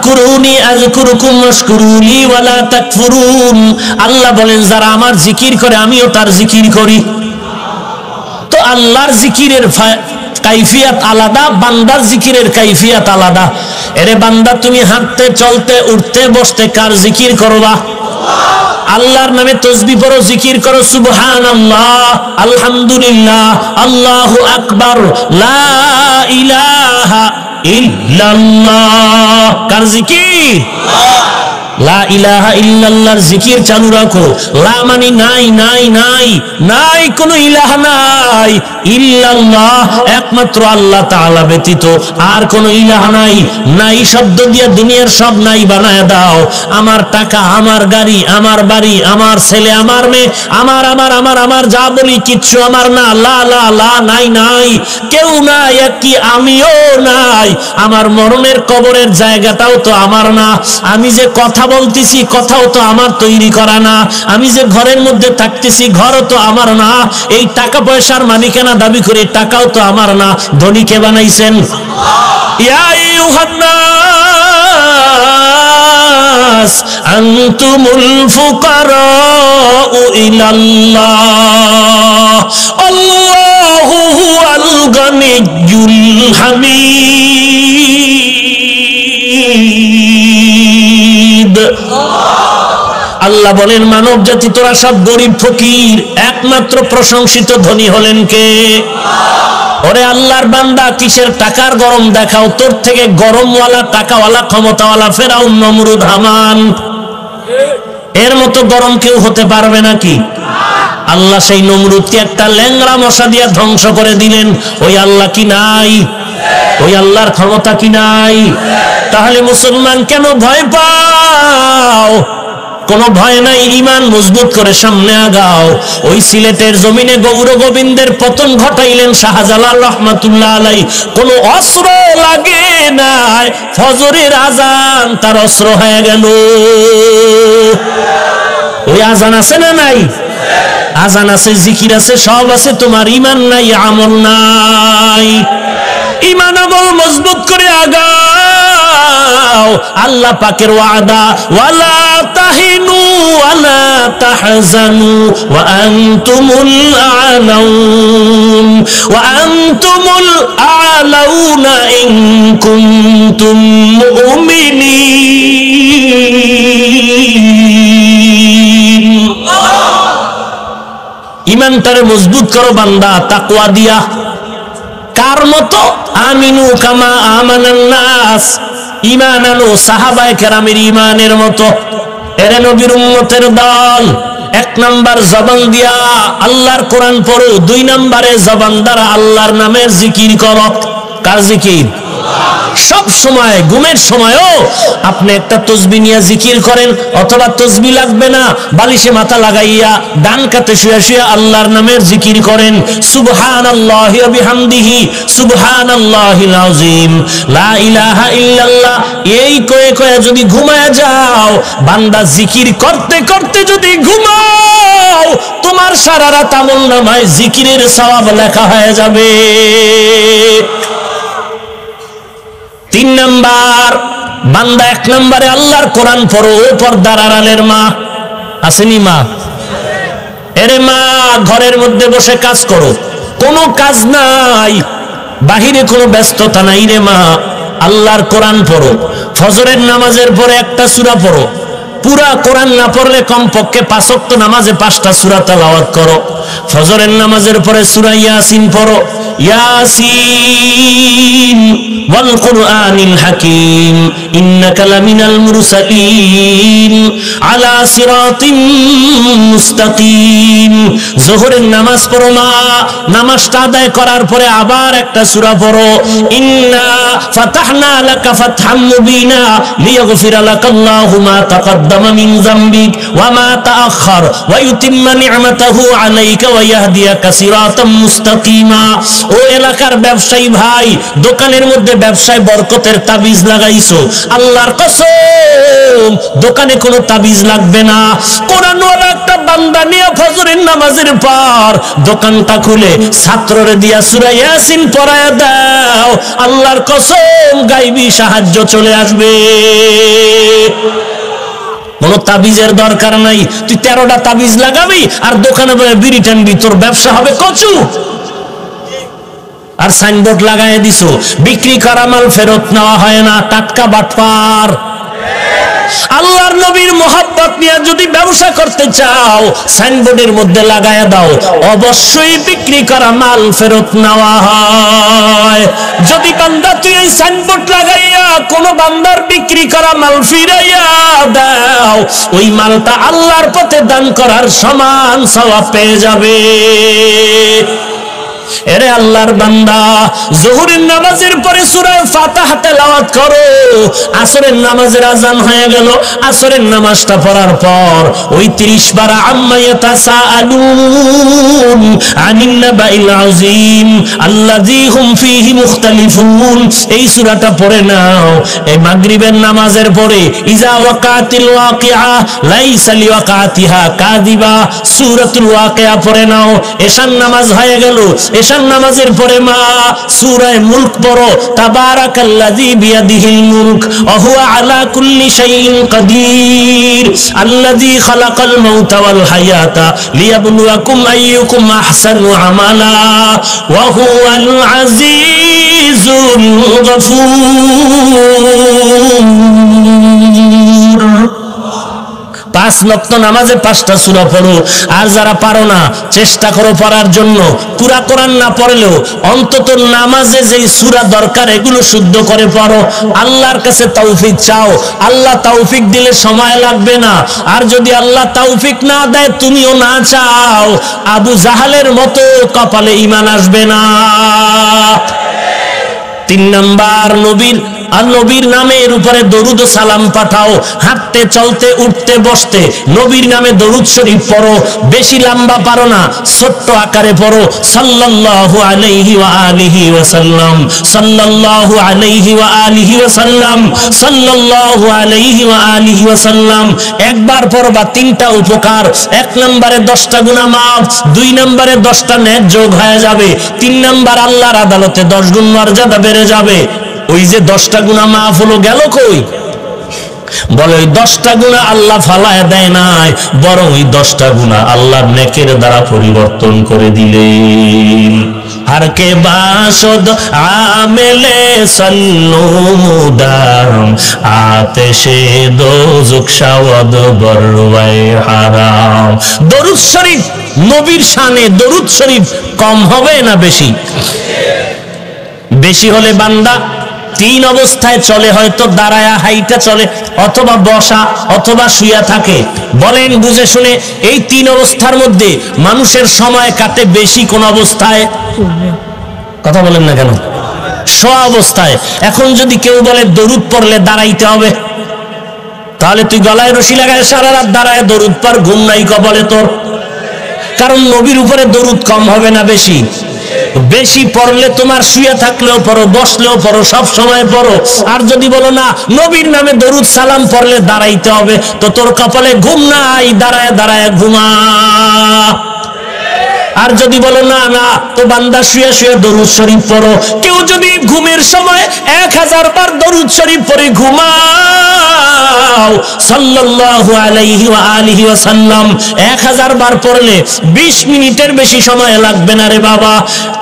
ফাযকুরুনি আযকুরুকুম ওয়াশকুরুলি ওয়ালা তাকফুরুন। আল্লাহ বলেন যারা আমার জিকির করে আমিও তার জিকির করি। তো আল্লাহর জিকিরের কাইফিয়াত আলাদা, বান্দার জিকিরের কাইফিয়াত আলাদা। এরে বান্দা, তুমি হাঁটতে চলতে উঠতে বসতে কার জিকির করবা? আল্লাহর নামে তাসবিহ পড়ো, জিকির করো, সুবহানাল্লাহ, আলহামদুলিল্লাহ, আল্লাহু আকবার, লা ইলাহা ইল্লাল্লাহ। কার জিকির? লা ইলাহা ইল্লাল্লাহর জিকির চালু রাখো। লা মানে নাই, নাই নাই নাই, কোনো ইলাহ নাই। ইল্লাল্লাহ একমাত্র আল্লাহ তাআলা ব্যতীত আর কোনো ইলাহ নাই। নাই শব্দ দিয়ে দুনিয়ার সব নাই বানায় দাও। আমার টাকা, আমার গাড়ি, আমার বাড়ি, আমার ছেলে, আমার মেয়ে, আমার আমার আমার আমার যা বলি কিচ্ছু আমার না। লা লা লা, নাই নাই, কেউ নাই, কি আমিও নাই। আমার মরণের কবরের জায়গাটাও তো আমার না। আমি যে কথা বলতেছি কথাও তো আমার তৈরি করা না। আমি যে ঘরের মধ্যে থাকতেছি ঘরও তো আমার না। এই টাকা পয়সার মালিকানা দাবি করে টাকাও তো আমার না। ধনী কে বানাইছেন? ইয়া আইয়ুহান নাস আনতুমুল ফুকারাউ ইলাল্লাহ আল্লাহু হুয়াল গানিয়্যুল হামিদ। আল্লাহ বলেন মানব জাতি তোরা সব গরিব ফকির, একমাত্র প্রশংসিত ধনী হলেন কে? ওরে আল্লাহর বান্দা, কিসের টাকার গরম দেখাও? তোর থেকে গরমওয়ালা, টাকাওয়ালা, ক্ষমতাওয়ালা ফেরাউন, নমরুদ, হামান, এর মতো গরম কেউ হতে পারবে নাকি? আল্লাহ সেই নমরুদকে একটা ল্যাংড়া মশা দিয়া ধ্বংস করে দিলেন। ওই আল্লাহ কি নাই? ওই আল্লাহর ক্ষমতা কি নাই? তাহলে মুসলমান কেন ভয় পাও? কোনো ভয় নাই, ইমান মজবুত করে সামনে আগাও। ওই সিলেটের জমিনে গৌর গোবিন্দের পতন ঘটাইলেন শাহজালাল রহমাতুল্লাহ আলাইহি। কোনো অস্ত্র লাগে নাই, ফজরের আজান তার অস্ত্র হয়ে গেল। ওই আজান আছে না নাই? আজান আছে, জিকির আছে, সব আছে, তোমার ইমান নাই, আমল নাই। ইমান আমল মজবুত করে আগাও। আল্লাহ পাকের ওয়াদা, ওয়ালা তাহিনু ওয়ালা তাহজানু ওয়া আনতুমুল আ'লাউন ওয়া আনতুমুল আ'লাউনা ইন কুনতুম মুমিনিন। ইমানটারে মজবুত করো বান্দা তাকওয়া দিয়া। কার মতো? আমিনু কামা আমানান নাস, ঈমান আনো সাহাবায়ে কেরামের ঈমানের মতো। এরে নবীর উম্মতের দল, এক নাম্বার জবান দিয়া আল্লাহর কোরআন পড়ো, দুই নম্বরে জবান দ্বারা আল্লাহর নামের জিকির করো। কার জিকির? সব সময়, ঘুমের সময়ও আপনি একটা তাসবিহ নিয়ে জিকির করেন, অথবা তাসবিহ লাগবে না, বালিশে মাথা লাগাইয়া ডান কাতে শুয়ে শুয়ে আল্লাহর নামের জিকির করেন। সুবহানাল্লাহি ওয়া বিহামদিহি সুবহানাল্লাহিল আযীম, লা ইলাহা ইল্লাল্লাহ, এই কয়ে কয়ে যদি ঘুমায় যাও, বান্দা জিকির করতে করতে যদি ঘুমাও, তোমার সারা রাত আমলনামায় জিকিরের সওয়াব লেখা হয়ে যাবে। তিন নাম্বার, বান্দা এক নম্বরে আল্লাহর কোরআন পড়ো। পর্দার আড়ালের মা আসেনি? মা, এরে মা, ঘরের মধ্যে বসে কাজ করো, কোনো কাজ নাই, বাহিরে কোনো ব্যস্ততা নাই রে মা, আল্লাহর কোরআন পড়ো। ফজরের নামাজের পরে একটা সূরা পড়ো। পুরা কোরআন না পড়লে কমপক্ষে 5 ওয়াক্ত নামাজে 5টা সূরা তেলাওয়াত করো। ফজরের নামাজের পরে সূরা ইয়াসিন পড়ো। ইয়াসিন ওয়াল কুরআনিল হাকীম ইন্নাকা লামিনাল মুরসালিন আলা সিরাতিন মুস্তাকিম। যোহরের নামাজ পড়ো মা, নামাজটা আদায় করার পরে আবার একটা সূরা পড়ো। ইন্না ফাতাহনা লাকা ফাতহাম মুবিনা লিয়াগফিরা লাকাল্লাহু মা তাকাদ্দামা মিন যামবিক ওয়া মা তাআখার ওয়া ইউতিম্মা নি'মাতাহু আলাইকা ওয়া ইয়াহদিয়াকা সিরাতাম মুস্তাকিমা। ও এলাকার ব্যবসায়ী ভাই, দোকানের মধ্যে ব্যবসায় বরকতের তাবিজ লাগাইছো, আল্লাহর কসম দোকানে কোনো তাবিজ লাগবে না। কোরআনওয়ালা একটা বান্দা নিয়ে ফজরের নামাজের পর দোকানটা খুলে ছাত্ররে দিয়া সূরা ইয়াসিন পড়ায় দাও, আল্লাহর কসম গায়বী সাহায্য চলে আসবে। কোনো তাবিজের দরকার নাই, তুই 13টা তাবিজ লাগাবি আর দোকানে বসে বিড়ি টানবি, তোর ব্যবসা হবে কচু। আর সাইনবোর্ড লাগাই দিছো, বিক্রি করা মাল ফেরত নেওয়া হয় না, টাটকা বাটপার। আল্লাহর নবীর মোহাব্বত নিয়ে যদি ব্যবসা করতে চাও, সাইনবোর্ডের মধ্যে লাগায়া দাও, অবশ্যই বিক্রি করা মাল ফেরত নেওয়া হয়। যদি বান্দা তুই এই সাইনবোর্ড লাগাইয়া কোন বান্দার বিক্রি করা মাল ফিরাইয়া দাও, ওই মালটা আল্লাহর পথে দান করার সমান সওয়াব পেয়ে যাবে। এরে আল্লাহর বান্দা, যোহরের নামাজের পরে সূরা ফাতিহা তেলাওয়াত করো। আসরের নামাজের আযান হয়ে গেল, আসরের নামাজটা পড়ার পর ওই 30 বার আম্মা ইয়াতাসাআলুন আনিন নাবাইল আযীম আল্লাযী হুম ফীহি মুখতালিফুন, এই সূরাটা পড়ে নাও। এই মাগরিবের নামাজের পরে ইজা ওয়াকাতিল ওয়াকিআ লাইসা লিওয়াকাতিহা কাযিবা, সূরাতুল ওয়াকিআ পড়ে নাও। এশার নামাজ হয়ে গেল, এশার নামাজের পরে মা সূরা মুলক পড়ো, তাবারাকাল্লাযী বিয়াদিহিল মুলক ওয়া হুয়া আলা কুল্লি শাইইন কাদির আল্লাযী খালাকাল মাউতা ওয়াল হায়াতা লিয়াবলুয়াকুম আইয়ুকুম আহসানু আমালা ওয়া হুয়াল আজিজুল গফুর। 5 ওয়াক্ত নামাজে 5টা সূরা পড়ো। আর যারা পারো না, চেষ্টা করো পড়ার জন্য। পুরা কোরআন না পড়লেও অন্তত নামাজে যেই সূরা দরকার এগুলো শুদ্ধ করে পড়ো। আল্লাহর কাছে তৌফিক চাও, আল্লাহ তৌফিক দিলে সময় লাগবে না। আর যদি আল্লাহ তৌফিক না দেয়, তুমিও না চাও, আবু জাহালের মতো কপালে ঈমান আসবে না। 3 নাম্বার, নবীর নামের উপরে দরুদ ও সালাম পাঠাও। হাঁটতে চলতে উঠতে বসতে নবীর নামে দরুদ শরীফ পড়ো। বেশি লম্বা পারো না, ছোট্ট আকারে পড়ো। সাল্লাল্লাহু আলাইহি ওয়া আলিহি ওয়া সাল্লাম, সাল্লাল্লাহু আলাইহি ওয়া আলিহি ওয়া সাল্লাম, সাল্লাল্লাহু আলাইহি ওয়া আলিহি ওয়া সাল্লাম। একবার পড়বা 3টা উপকার। 1 নম্বরে 10টা গুনাহ মাফ, 2 নম্বরে 10টা নেক যোগ হয়ে যাবে, 3 নম্বর আল্লাহর আদালতে 10 গুণ মর্যাদা বেড়ে যাবে। ওই যে 10টা গুনাহ মাফ হলো, গেল কই? বলে ওই 10টা গুনাহ আল্লাহ ফালায় দেয় নাই, বরং ওই 10টা গুনাহ আল্লাহর নেকের দ্বারা পরিবর্তন করে দিলেন। हर के बाशद आमिले सल्लू मुदाम आतिशे दोज़ख शावद बरवाए हराम। दरूद शरीफ नबीर शाने दरूद शरीफ कम होबे ना बेशी? बेशी होले बांदा 3 অবস্থায় চলে, হয়তো দাঁড়ায়া হাইটা চলে, অথবা বসা, অথবা শুয়া থাকে। বলেন বুঝে শুনে, এই 3 অবস্থার মধ্যে মানুষের সময় কাটে বেশি কোন অবস্থায়? কথা বলেন না কেন? শোয়া অবস্থায়। এখন যদি কেউ বলে দরুদ পড়লে দাঁড়াইতে হবে, তাহলে তুই গলায় রশি লাগায় সারা রাত দাঁড়ায় দরুদ পড়, ঘুম নাই কবলে তোর। কারণ নবীর উপরে দরুদ কম হবে না বেশি? বেশি পড়লে তোমার শুয়ে থাকলেও পড়ো, বসলেও পড়ো, সব সময় পড়ো। আর যদি বলো না নবীর নামে দরুদ সালাম পড়লে দাঁড়াইতে হবে, তো তোর কপালে ঘুম নাই, দাঁড়ায় দাঁড়ায় ঘুমা। আর যদি বলো না না, তো বান্দা শুয়ে শুয়ে দরুদ শরীফ পড়ো। কেউ যদি ঘুমের সময় 1000 বার দরুদ শরীফ পড়ে ঘুমাও, সাল্লাল্লাহু আলাইহি ওয়া আলিহি ওয়া সাল্লাম 1000 বার পড়লে 20 মিনিটের বেশি সময় লাগবে না রে বাবা।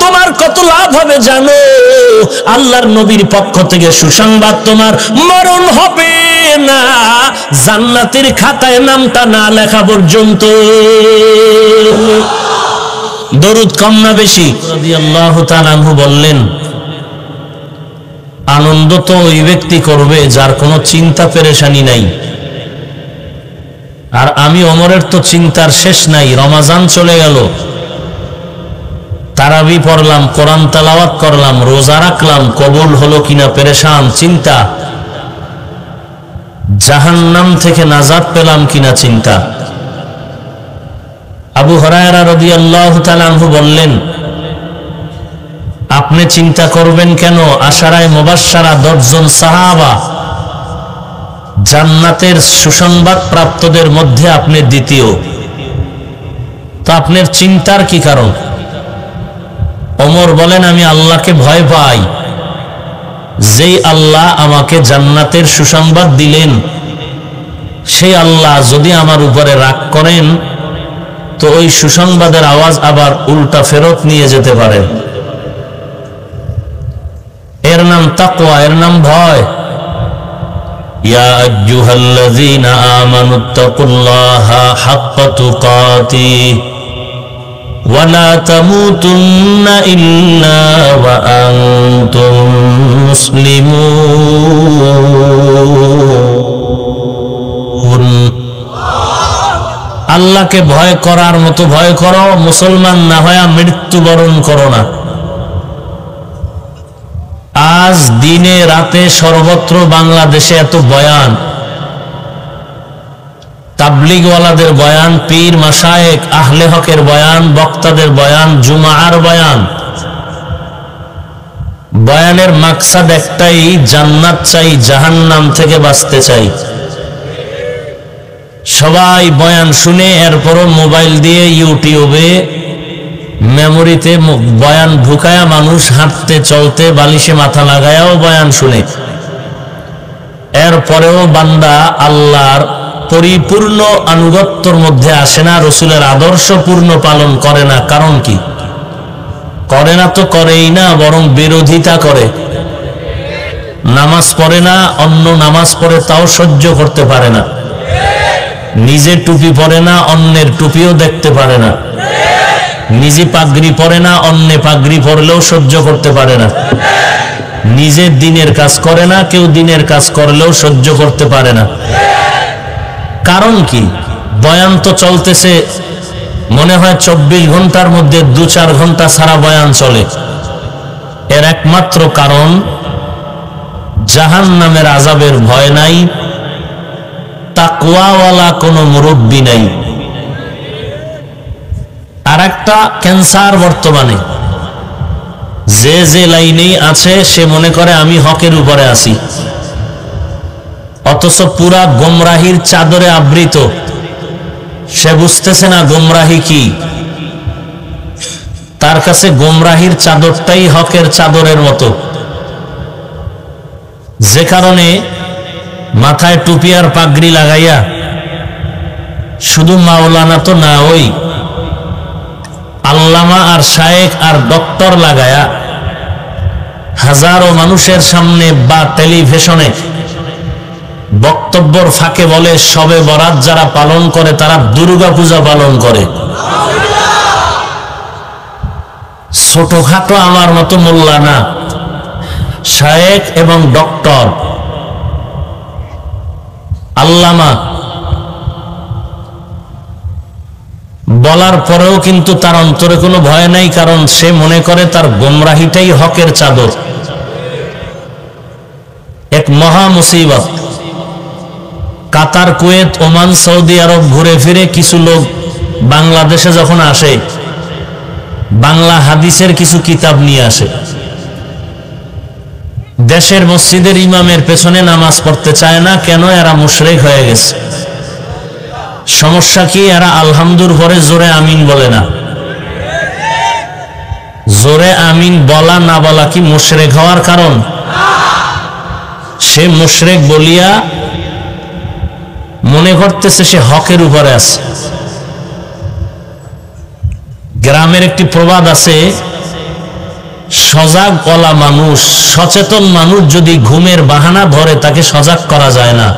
তোমার কত লাভ হবে জানো? আল্লাহর নবীর পক্ষ থেকে সুসংবাদ, তোমার মরণ হবে না জান্নাতের খাতায় নামটা না লেখা পর্যন্ত। দরুদ কম না বেশি? রাদিয়াল্লাহু তাআলা আনহু বললেন, আনন্দ তো ওই ব্যক্তি করবে যার কোনো চিন্তা পেরেশানি নাই। আর আমি ওমরের তো চিন্তার শেষ নাই। রমাজান চলে গেল, তারাবি পড়লাম, কোরআন তেলাওয়াত করলাম, রোজা রাখলাম, কবুল হলো কিনা পেরেশান চিন্তা, জাহান্নাম থেকে নাজাত পেলাম কিনা চিন্তা। আবু হুরায়রা রাদিয়াল্লাহু তাআলা আনহু বললেন, আপনি চিন্তা করবেন কেন? আশারায়ে মুবাশশারা 10 জন সাহাবা, জান্নাতের সুসংবাদ প্রাপ্তদের মধ্যে আপনি দ্বিতীয়, তো আপনার চিন্তার কি কারণ? ওমর বলেন, আমি আল্লাহকে ভয় পাই, যেই আল্লাহ আমাকে জান্নাতের সুসংবাদ দিলেন, সেই আল্লাহ যদি আমার উপরে রাগ করেন তো ওই সুসংবাদের আওয়াজ আবার উল্টা ফেরত নিয়ে যেতে পারেন। এর নাম তাকওয়া, এর নাম ভয়। ইয়া আইয়ুহাল্লাযীনা আমানুত্তাকুল্লাহা হাক্কা তুকাতিহি ওয়া লা তামুতুন্না ইল্লা ওয়া আনতুম মুসলিমুন। আল্লাহকে ভয় করার মতো ভয় করো, মুসলমান না হয়ে মৃত্যুবরণ করো না। আজ দিনে রাতে সর্বত্র বাংলাদেশে এত বয়ান, তাবলীগওয়ালাদের বয়ান, পীর মাশায়েখ আহলে হকের বয়ান, বক্তাদের বয়ান, জুমার বয়ান। বয়ানের মাকসাদ একটাই, জান্নাত চাই, জাহান্নাম থেকে বাঁচতে চাই। সবাই বয়ান শুনে এরপরও মোবাইল দিয়ে ইউটিউবে মেমোরিতে বয়ান ঢুকায়া মানুষ হাঁটতে চলতে বালিশে মাথা লাগায়াও বয়ান শুনে। এরপরেও বান্দা আল্লাহর পরিপূর্ণ আনুগত্যের মধ্যে আসে না, রসুলের আদর্শ পূর্ণ পালন করে না। কারণ কি? করে না তো করেই না, বরং বিরোধিতা করে। নামাজ পড়ে না, অন্য নামাজ পড়ে তাও সহ্য করতে পারে না। নিজে টুপি পরে না, অন্যের টুপিও দেখতে পারে না। নিজে পাগড়ি পরে না, অন্য পাগড়ি পরলেও সহ্য করতে পারে না। নিজে দিনের কাজ করে না, কেউ দিনের কাজ করলেও সহ্য করতে পারে না। কারণ কি? বয়ান তো চলতেছে, মনে হয় 24 ঘন্টার মধ্যে 2-4 ঘন্টা সারা বয়ান চলে। এর একমাত্র কারণ, জাহান্নামের আযাবের ভয় নাই, তাকওয়াওয়ালা কোনো মুরব্বী নাই। আর একটা ক্যান্সার বর্তমানে, যে যে লাইনেই আছে সে মনে করে আমি হকের উপরে আছি, অথচ পুরা গোমরাহির চাদরে আবৃত। সে বুঝতেছে না গোমরাহি কি। তার কাছে গোমরাহির চাদরটাই হকের চাদরের মতো। যে কারণে মাথায় টুপি আর পাগড়ি লাগাইয়া শুধু মাওলানা তো না, ওই আল্লামা আর শায়েখ আর ডক্টর লাগায়া হাজারো মানুষের সামনে বা টেলিভিশনে বক্তব্যর ফাঁকে বলে শবে বরাত যারা পালন করে তারা দুর্গা পূজা পালন করে। ছোটখাটো আমার মতো মোল্লা না, শায়েখ এবং ডক্টর, আল্লামা বলার পরেও কিন্তু তার অন্তরে কোনো ভয় নাই, কারণ সে মনে করে তার গোমরাহিটাই হকের চাদর। এক মহা মুসিবত। কাতার, কুয়েত, ওমান, সৌদি আরব ঘুরে ফিরে কিছু লোক বাংলাদেশে যখন আসে, বাংলা হাদিসের কিছু কিতাব নিয়ে আসে। দেশের মসজিদের ইমামের পেছনে নামাজ পড়তে চায় না। কেন? এরা মুশরিক হয়ে গেছে। সমস্যা কি? এরা আলহামদুর পরে জোরে আমিন বলে না। জোরে আমিন বলা না বলা কি মুশরিক হওয়ার কারণ? সে মুশরিক বলিয়া মনে করতেছে সে হকের উপরে আছে। গ্রামের একটি প্রবাদ আছে, সজাগ বলা মানুষ, সচেতন মানুষ যদি ঘুমের বাহানা ধরে তাকে সজাগ করা যায় না।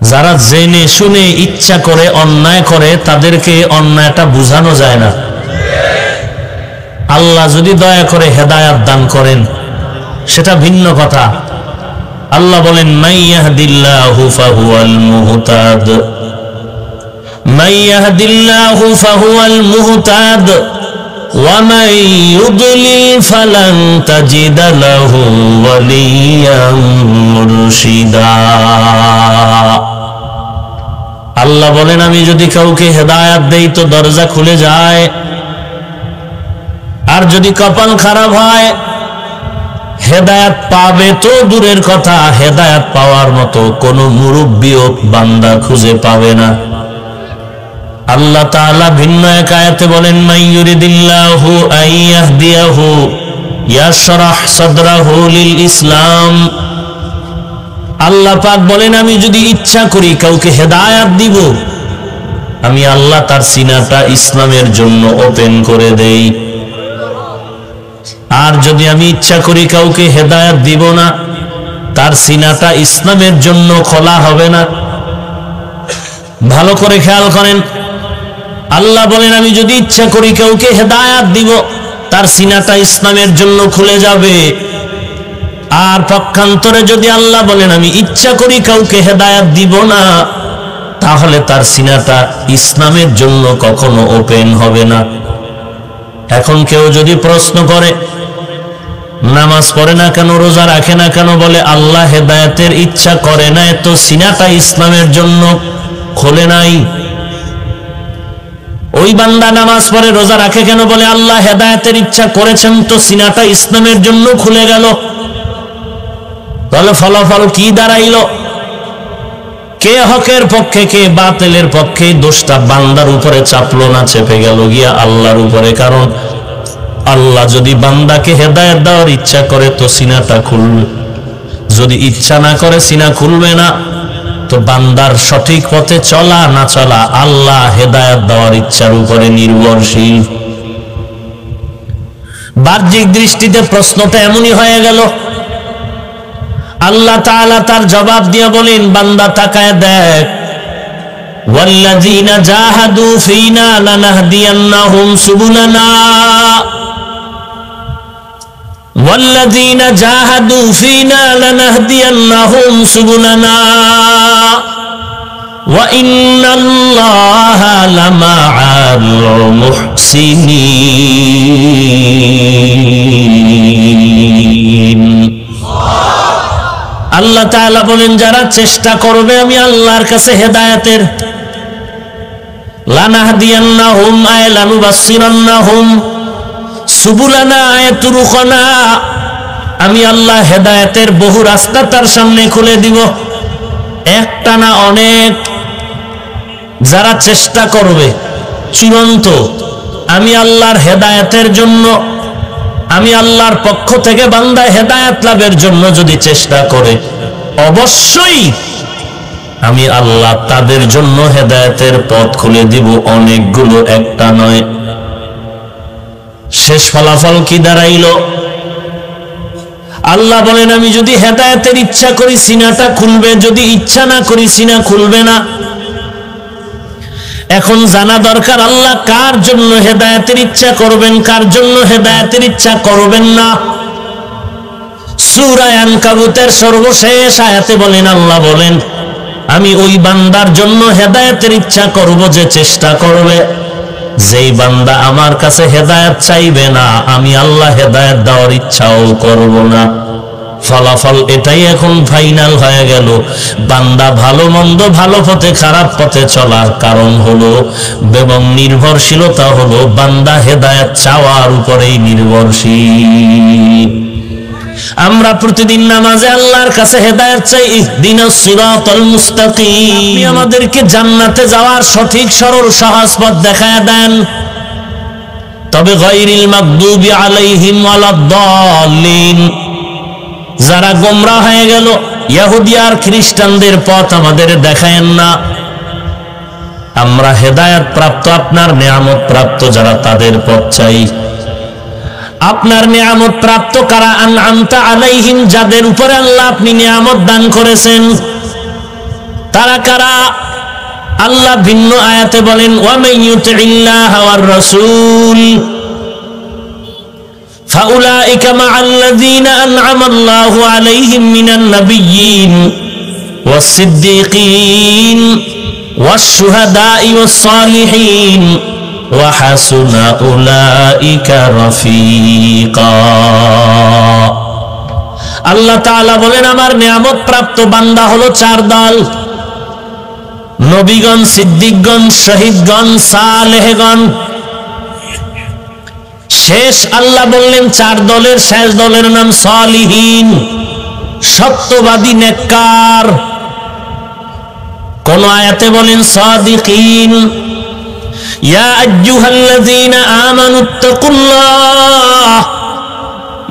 যারা জেনে শুনে ইচ্ছা করে অন্যায় করে তাদেরকে অন্যায়টা বুঝানো যায় না। আল্লাহ যদি দয়া করে হেদায়াত দান করেন সেটা ভিন্ন কথা। আল্লাহ বলেন, মাইয়াহদিল্লাহু ফাহুয়াল মুহতাদ, মাইয়াহদিল্লাহু ফাহুয়াল মুহতাদ ওয়া মান ইউদ্লিল ফালান তাজিদা লাহু ওয়ালিয়াম মুরশিদা। আল্লাহ বলেন, আমি যদি কাউকে হেদায়াত দেই তো দরজা খুলে যায়, আর আর যদি কপাল খারাপ হয় হেদায়েত পাবে তো দূরের কথা, হেদায়েত পাওয়ার মতো কোনো মুরব্বিও বান্দা খুঁজে পাবে না। আল্লাহ তাআলা ভিন্ন এক আয়াতে বলেন, মাইয়ুরিদিল্লাহু আইয়াহদিয়াহু ইয়াশরাহ সাদরাহু লিল ইসলাম। আল্লাহ পাক বলেন, আমি যদি ইচ্ছা করি কাউকে হেদায়েত দিব, আমি আল্লাহ তার সিনাটা ইসলামের জন্য ওপেন করে দেই। আর যদি আমি ইচ্ছা করি কাউকে হেদায়েত দিব না, তার সিনাটা ইসলামের জন্য খোলা হবে না। ভালো করে খেয়াল করেন, আল্লাহ বলেন আমি যদি ইচ্ছা করি কাউকে হেদায়েত দিব, তার সিনাটা ইসলামের জন্য খুলে যাবে। আর পক্ষান্তরে যদি আল্লাহ বলেন আমি ইচ্ছা করি কাউকে হেদায়েত দিব না, তাহলে তার সিনাটা ইসলামের জন্য কখনো ওপেন হবে না। এখন কেউ যদি প্রশ্ন করে, নামাজ পড়ে না কেন, রোজা রাখে না কেন, বলে আল্লাহ হেদায়েতের ইচ্ছা করে নাই তো সিনাটা ইসলামের জন্য খোলে নাই। ওই বান্দা নামাজ পড়ে রোজা রাখে কেন, বলে আল্লাহ হেদায়েতের ইচ্ছা করেছেন তো সিনাটা ইসলামের জন্য খুলে গেল। তাহলে ফলাফল কি দাঁড়াইল? কে হকের পক্ষে কে বাতিলের পক্ষে? দোষটা বান্দার উপরে চাপলো না, চেপে গেল গিয়া আল্লাহর উপরে। কারণ আল্লাহ যদি বান্দাকে হেদায়েত দেওয়ার ইচ্ছা করে তো সিনাটা খুলবে, যদি ইচ্ছা না করে সিনা খুলবে না। তো বান্দার সঠিক পথে চলা না চলা আল্লাহ হেদায়েত দেওয়ার ইচ্ছার উপরে নির্ভরশীল। বাহ্যিক দৃষ্টিতে প্রশ্নটা এমনই হয়ে গেল। আল্লাহ তাআলা তার জবাব দিয়ে বলেন, বান্দা তাকায় দেখ, ওয়াল্লাযীনা জাহাদু ফীনা লানাহদিয়ান্নাহুম সুবুলানা, ওয়াল্লাযীনা জাহাদু ফীনা লানাহদিয়ান্নাহুম সুবুলানা ওয়া ইন্নাল্লাহা লামাআল মুহসিনিন। আল্লাহ তাআলা বলেন, যারা চেষ্টা করবে আমি আল্লাহর কাছে হেদায়েতের, লানাহদিয়ান্নাহুম আয় লানুবাসসিরান্নাহুম, সুবুলানা আয় তুরুকানা, আমি আল্লাহ হেদায়েতের বহু রাস্তা তার সামনে খুলে দিব। একটা না অনেক। যারা চেষ্টা করবে চূড়ান্ত, আমি আল্লাহর হেদায়েতের জন্য, আমি আল্লাহর পক্ষ থেকে বান্দা হেদায়েত লাভের জন্য যদি চেষ্টা করে, অবশ্যই আমি আল্লাহ তাদের জন্য হেদায়েতের পথ খুলে দিব অনেকগুলো, একটা নয়। শেষ ফলাফল কি দাঁড়াইল? আল্লাহ বলেন আমি যদি হেদায়েতের ইচ্ছা করি সিনাটা খুলবে, যদি ইচ্ছা না করি সিনা খুলবে না। এখন জানা দরকার আল্লাহ কার জন্য হেদায়েতের ইচ্ছা করবেন, কার জন্য হেদায়েতের ইচ্ছা করবেন না। সূরা আনকাবুতের সর্বশেষ আয়াতে বলেন, আল্লাহ বলেন আমি ওই বান্দার জন্য হেদায়েতের ইচ্ছা করব যে চেষ্টা করবে। যেই বান্দা আমার কাছে হেদায়েত চাইবে না, আমি আল্লাহ হেদায়েত দেওয়ার ইচ্ছাও করব না। ফলাফল এটাই এখন ফাইনাল হয়ে গেল। বান্দা ভালো মন্দ, ভালো পথে খারাপ পথে চলার কারণ হলো এবং নির্ভরশীলতা হলো বান্দা হেদায়েত চাওয়ার উপরেই নির্ভরশীল। আমরা প্রতিদিন নামাজে আল্লাহর কাছে হেদায়েত চাই, ইহদিনাস সিরাতাল মুস্তাকিম, আপনি আমাদেরকে জান্নাতে যাওয়ার সঠিক সরল সহজ পথ দেখায় দেন। তবে গায়রিল মাগদুবি আলাইহিম ওয়ালাদ-দাল্লিন, যারা গোমরা হয়ে গেল, ইহুদি আর খ্রিস্টানদের পথ আমাদের দেখায়েন না। আমরা হেদায়েত প্রাপ্ত, আপনার নিয়ামত প্রাপ্ত যারা, তাদের পথ চাই। আপনার নিয়ামত প্রাপ্ত কারা? আনআমতা আলাইহিম, যাদের উপরে আল্লাহ আপনি নিয়ামত দান করেছেন, তারা কারা? আল্লাহ ভিন্ন আয়াতে বলেন, ওয়া মাইয়ুতিল্লাহ ওয়ার রাসূল ফাউলাইকা মাআল্লাযীনা আন'আমাল্লাহু আলাইহিম মিনান নাবিয়্যিন ওয়াস সিদ্দীকিন ওয়াশ শুহাদাই ওয়াস সালিহিন ওয়া হাসুনা উলাইকা রাফিকা। আল্লাহ তাআলা বলেন আমার নিয়ামত প্রাপ্ত বান্দা হলো চার দল: নবীগণ, সিদ্দিকগণ, শহীদগণ, সালেহগণ। শেষ আল্লাহ বললেন 4 দলের শেষ দলের নাম সালিহিন, সত্যবাদী নেককার। কোন আয়াতে বলেন সাদিকিন। ইয়া আইয়ুহাল্লাযীনা আমানুত্তাকুল্লাহ,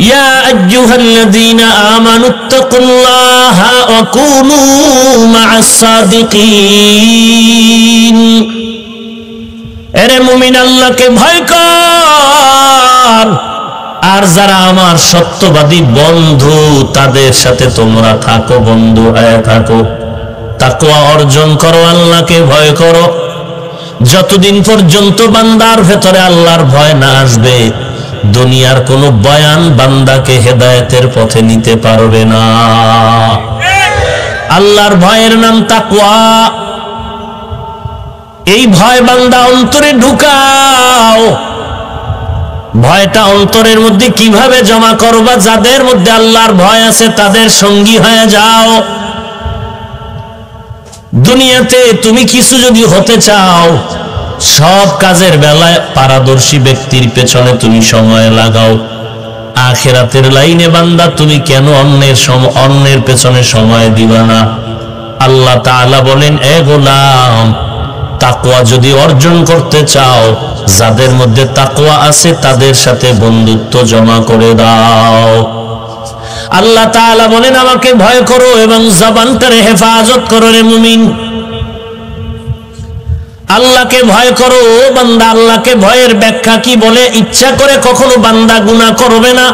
ইয়া আইয়ুহাল্লাযীনা আমানুত্তাকুল্লাহা ওয়া কুনু মা'আস সাদিকিন। এরে মুমিন, আল্লাহকে ভয় কর, আর যারা আমার সত্যবাদী বন্ধু তাদের সাথে তোমরা থাকো, বন্ধু হয়ে থাকো। তাকওয়া অর্জন করো, আল্লাহকে ভয় করো। যতদিন পর্যন্ত বান্দার ভেতরে আল্লাহর ভয় না আসবে, দুনিয়ার কোনো বয়ান বান্দাকে হেদায়েতের পথে নিতে পারবে না। আল্লাহর ভয়ের নাম তাকওয়া। এই ভয় বান্দা অন্তরে ঢুকাও। ভয়টা অন্তরের মধ্যে কিভাবে জমা করবা? যাদের মধ্যে আল্লাহর ভয় আছে তাদের সঙ্গী হয়ে যাও। দুনিয়াতে তুমি কিছু যদি হতে চাও, সব কাজের বেলায় পারদর্শী ব্যক্তির পেছনে তুমি সময় লাগাও। আখিরাতের লাইনে বান্দা তুমি কেন অন্যের পেছনে সময় দিবা না? আল্লাহ তাআলা বলেন, এ গোলাম, তাকওয়া যদি অর্জন করতে চাও, যাদের মধ্যে তাকওয়া আছে তাদের সাথে বন্ধুত্ব জমা করে দাও। আল্লাহ তাআলা বলেন, আমাকে ভয় করো এবং জবানটারে হেফাজত করো রে মুমিন। আল্লাহকে ভয় করো বান্দা। আল্লাহকে ভয়ের ব্যাখ্যা কি বলে? ইচ্ছা করে কখনো বান্দা গুনাহ করবে না।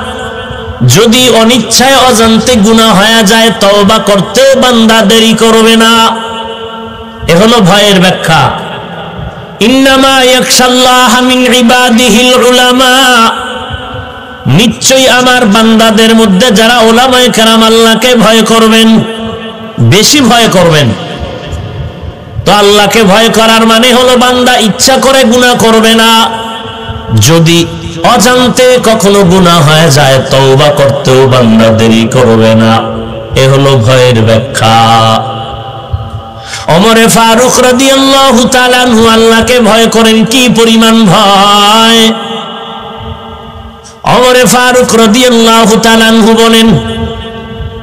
যদি অনিচ্ছায় অজান্তে গুনাহ হয়ে যায়, তওবা করতেও বান্দা দেরি করবে না। এ হলো ভয়ের ব্যাখ্যা। ইন্নামা ইয়াখশাল্লাহা মিন ইবাদিহিল উলামা, নিশ্চয়ই আমার বান্দাদের মধ্যে যারা উলামায়ে কেরাম আল্লাহকে ভয় করবেন, বেশি ভয় করবেন। তো আল্লাহকে ভয় করার মানে হলো বান্দা ইচ্ছা করে গুনাহ করবে না। যদি অজান্তে কখনো গুনাহ হয়ে যায়, তওবা করতেও বান্দা দেরি করবে না। এ হলো ভয়ের ব্যাখ্যা। ওমর ফারুক রাদিয়াল্লাহু তাআলা আনহু আল্লাহকে ভয় করেন। কি পরিমাণ ভয়! ওমর ফারুক রাদিয়াল্লাহু তাআলা আনহু বলেন,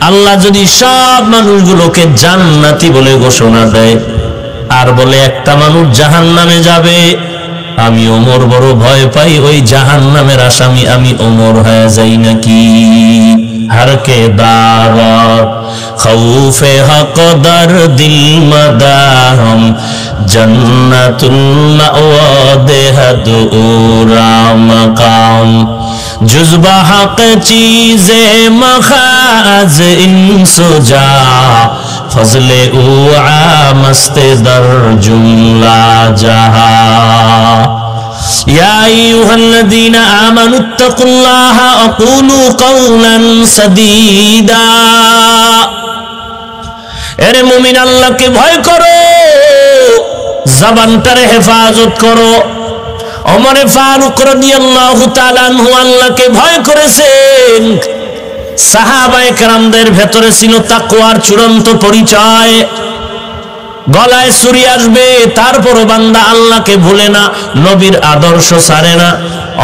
আল্লাহ যদি সব মানুষগুলোকে জান্নাতি বলে ঘোষণা দেয় আর বলে একটা মানুষ জাহান্নামে যাবে, আমি ওমর বড় ভয় পাই ওই জাহান্নামের আসামি আমি ওমর হয়ে যাই নাকি। হারকে দাওয়াত খৌফে হক দর দিল মদাহম জন্নাতুল মাওয়া দেহদুরা মাকাম जुज़्बा हक़ चीज़े मखाज़ इंसुजा फज़ले उआ मस्ते दर जुमला जहा या अय्युहल्लज़ीना आमनुत्तकुल्लाहा वक़ूलू क़ौलन सदीदा। এরে মুমিন, আল্লাহকে ভয় করো, জবানটারে হেফাজত করো। ওমর ফারুক রাদিয়াল্লাহু তাআলা আনহু আল্লাহকে ভয় করেছেন। সাহাবায়ে কেরামদের ভেতরে ছিল তাকওয়ার চূড়ান্ত পরিচয়। গলায় ছুরি আসবে, তারপরও বান্দা আল্লাহকে ভুলে না, নবীর আদর্শ ছাড়ে না।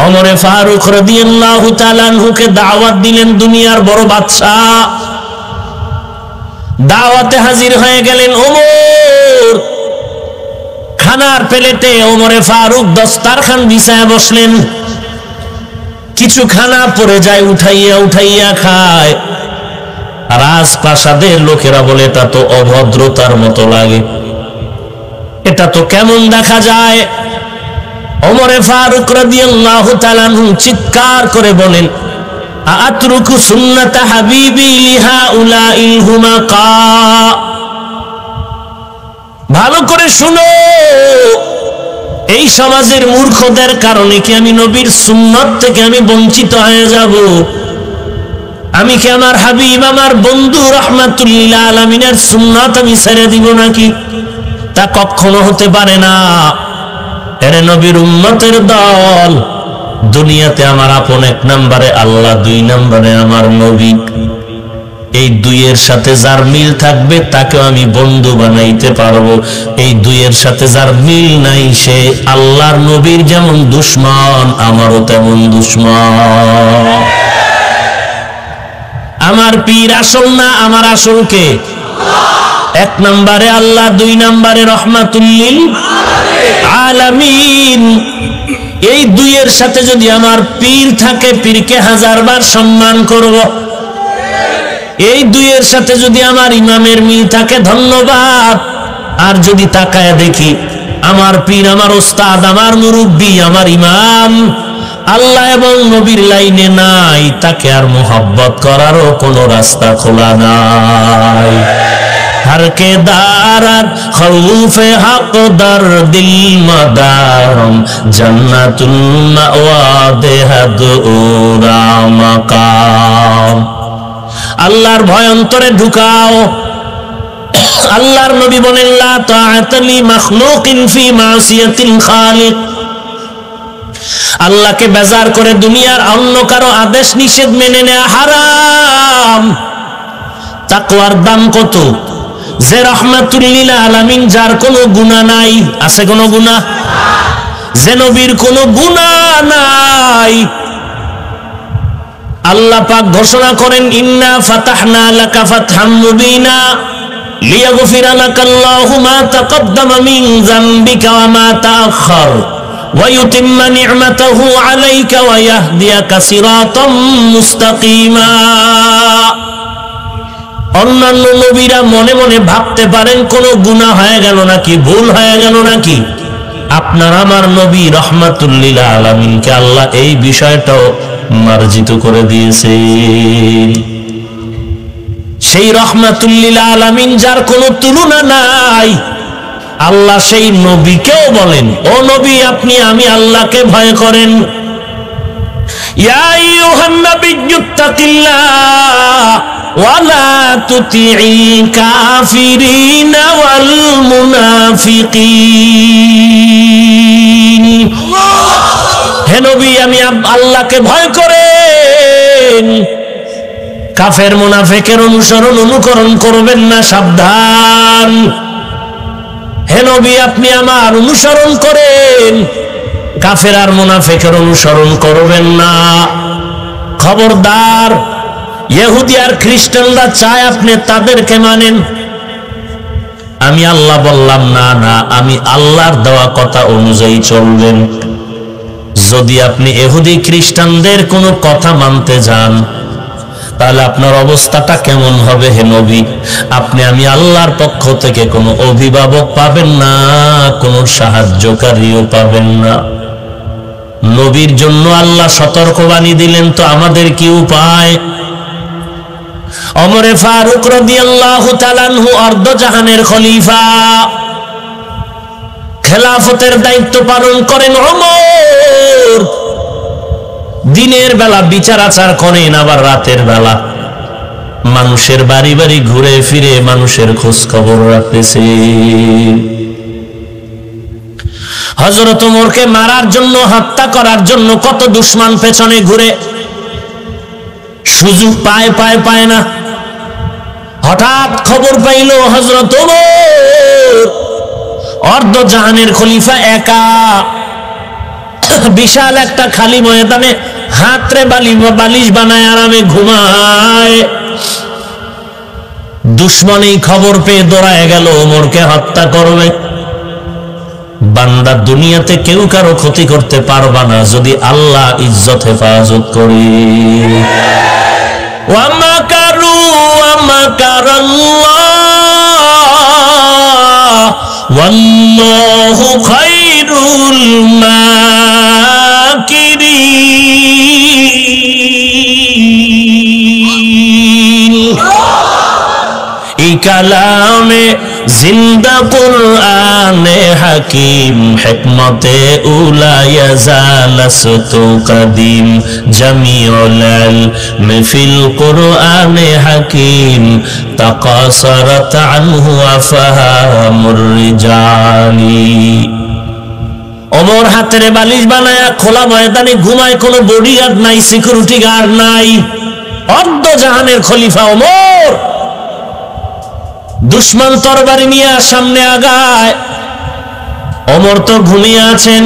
ওমর ফারুক রাদিয়াল্লাহু তাআলা আনহুকে দাওয়াত দিলেন দুনিয়ার বড় বাদশা। দাওয়াতে হাজির হয়ে গেলেন ওমর। খানার প্লেটে ওমরে ফারুক দস্তারখান বিছায় বসলেন। কিছু খানা পড়ে যায়, উঠাইয়া উঠাইয়া খায়। রাজপ্রাসাদের লোকেরা বলে, এটা তো অভদ্রতার মতো লাগে, এটা তো কেমন দেখা যায়। ওমরে ফারুক রাদিয়াল্লাহু তাআলা আনহু চিৎকার করে বলেন, আতরুকু সুন্নাতা হাবিবি লিহাউলাইল হুমাকা। ভালো করে শুনো, এই সমাজের মূর্খদের কারণে কি আমি নবীর সুন্নাত থেকে আমি বঞ্চিত হয়ে যাব? আমি কি আমার হাবিব, আমার বন্ধু রাহমাতুল লিল আলামিনের সুন্নাত আমি ছেড়ে দিব নাকি? তা কখনো হতে পারে না। এরে নবীর উম্মতের দল, দুনিয়াতে আমার আপন 1 নম্বরে আল্লাহ, 2 নম্বরে আমার নবী। এই দুইয়ের সাথে যার মিল থাকবে তাকে আমি বন্ধু বানাইতে পারবো। এই দুইয়ের সাথে যার মিল নাই সে আল্লাহর নবীর যেমন দুশমন আমারও তেমন দুশমন। আমার পীর আসল না, আমার আসল কে? এক নম্বরে আল্লাহ, দুই নম্বরে রহমাতুল লিল আলামিন। এই দুইয়ের সাথে যদি আমার পীর থাকে, পীরকে হাজারবার সম্মান করব। এই দুইয়ের সাথে যদি আমার ইমামের মিল থাকে ধন্যবাদ। আর যদি তাকায় দেখি আমার পীর, আমার ওস্তাদ, আমার মুরব্বী, আমার ইমাম আল্লাহ এবং নবীর লাইনে নাই, তাকে আর মোহাব্বত করারও কোনো রাস্তা খোলা নাই। हर के दारत खौफे हक दर दिल मदारम जन्नतुल मअवा देहद उरा मकाम। আল্লাহর ভয় অন্তরে ঢুকাও। আল্লাহর নবী বলেন লা তাআতা লি মাখলুকিন ফি মাসিয়াতিল খালিক। আল্লাহকে বেজার করে দুনিয়ার অন্য কারো আদেশ নিষেধ মেনে নেওয়া হারাম। তাকওয়ার দাম কত? যে রহমাতুল লিল আলামিন, যার কোনো গুনাহ নাই, আছে কোনো গুনাহ? যে নবীর কোনো গুনাহ নাই। আল্লাহ পাক ঘোষণা করেন ইন্না ফাতাহনা লাকা ফাতহাম মুবিনা লিয়াগফিরা লাকাল্লাহু মা তাকদ্দামা মিন যামবিকা ওয়া মা তাআখার ওয়া ইউতিম্মা নি'মাতাহু আলাইকা ওয়া ইয়াহদিয়াকা সিরাতাম মুস্তাকিমা। অন্যান্য নবীরা মনে মনে ভাবতে পারেন কোন গুনাহ হয়ে গেল নাকি, ভুল হয়ে গেল নাকি। আপনার আমার নবী রহমাতুল লিল আলামিনকে আল্লাহ এই বিষয়টাও মার্জিত করে দিয়েছে। সেই রহমাতুল লিল আলামিন যার কোনো তুলনা নাই, আল্লাহ সেই নবীকেও বলেন ও নবী আপনি আমি আল্লাহকে ভয় করেন। ইয়া আইয়ুহান নাবিয়্যুত্তাকিল্লাহ ওয়ালা তুতি'ল কাফিরিনা ওয়াল মুনাফিকিন। হে নবী আমি আল্লাহকে ভয় করেন, কাফের মুনাফিকের অনুকরণ করবেন না, সাবধান। হে নবী আপনি আমার অনুসরণ করেন, কাফের আর মুনাফিকের অনুসরণ করবেন না। খবরদার, ইহুদি আর খ্রিস্টানরা চায় আপনি তাদেরকে মানেন। আমি আল্লাহ বললাম না, না আমি আল্লাহর দেওয়া কথা অনুযায়ী চলবেন। যদি আপনি ইহুদি খ্রিস্টানদের কোনো কথা মানতে যান তাহলে আপনার অবস্থাটা কেমন হবে? হে নবী আপনি আমি আল্লাহর পক্ষ থেকে কোনো অভিভাবক পাবেন না, কোনো সাহায্যকারীও পাবেন না। নবীর জন্য আল্লাহ সতর্কবাণী দিলেন, তো আমাদের কি উপায়? ওমরে ফারুক রাদিয়াল্লাহু তাআলা আনহু অর্ধজাহানের খলিফা, খেলাফতের দায়িত্ব পালন করেন ওমর। দিনের বেলা বিচার আচার করেন, আবার রাতের বেলা মানুষের বাড়ি বাড়ি ঘুরে ফিরে মানুষের খোঁজ খবর রাখতেছে। হযরত ওমরকে মারার জন্য, হত্যা করার জন্য কত দুশমন পেছনে ঘুরে, সুযোগ পায় না। হঠাৎ খবর পাইল হযরত ওমর অর্ধজাহানের খলিফা একা বিশাল একটা খালি ময়দানে হাতরে বালিশ বানায় আরামে ঘুমায়। দুশমন এই খবর পেয়ে দৌড়ায় গেল ওমরকে হত্যা করবে। বান্দা দুনিয়াতে কেউ কারো ক্ষতি করতে পারবা না যদি আল্লাহ ইজ্জত হেফাজত করে। ওয়া মাকারু ওয়া মাকারাল্লাহ ওয়াল্লাহু খায়রুল মাকিরিন। এই কালামে জিন্দা কুরআনে হাকিম হিকমতে উলা ইয়াজালাসতু কদিম জামিউল ইলম ফিল কুরআনে হাকিম তাকাসারাত আনহু আফহামুর রিজালি। ওমর হাতের বালিশ বানায়া খোলা ময়দানে ঘুমায়, কোনো বডিগার্ড নাই, সিকিউরিটি গার্ড নাই। অর্ধ জাহানের খলিফা ওমর। দুশমন তরবারি নিয়ে সামনে আগায়, ওমর তো ঘুমিয়ে আছেন।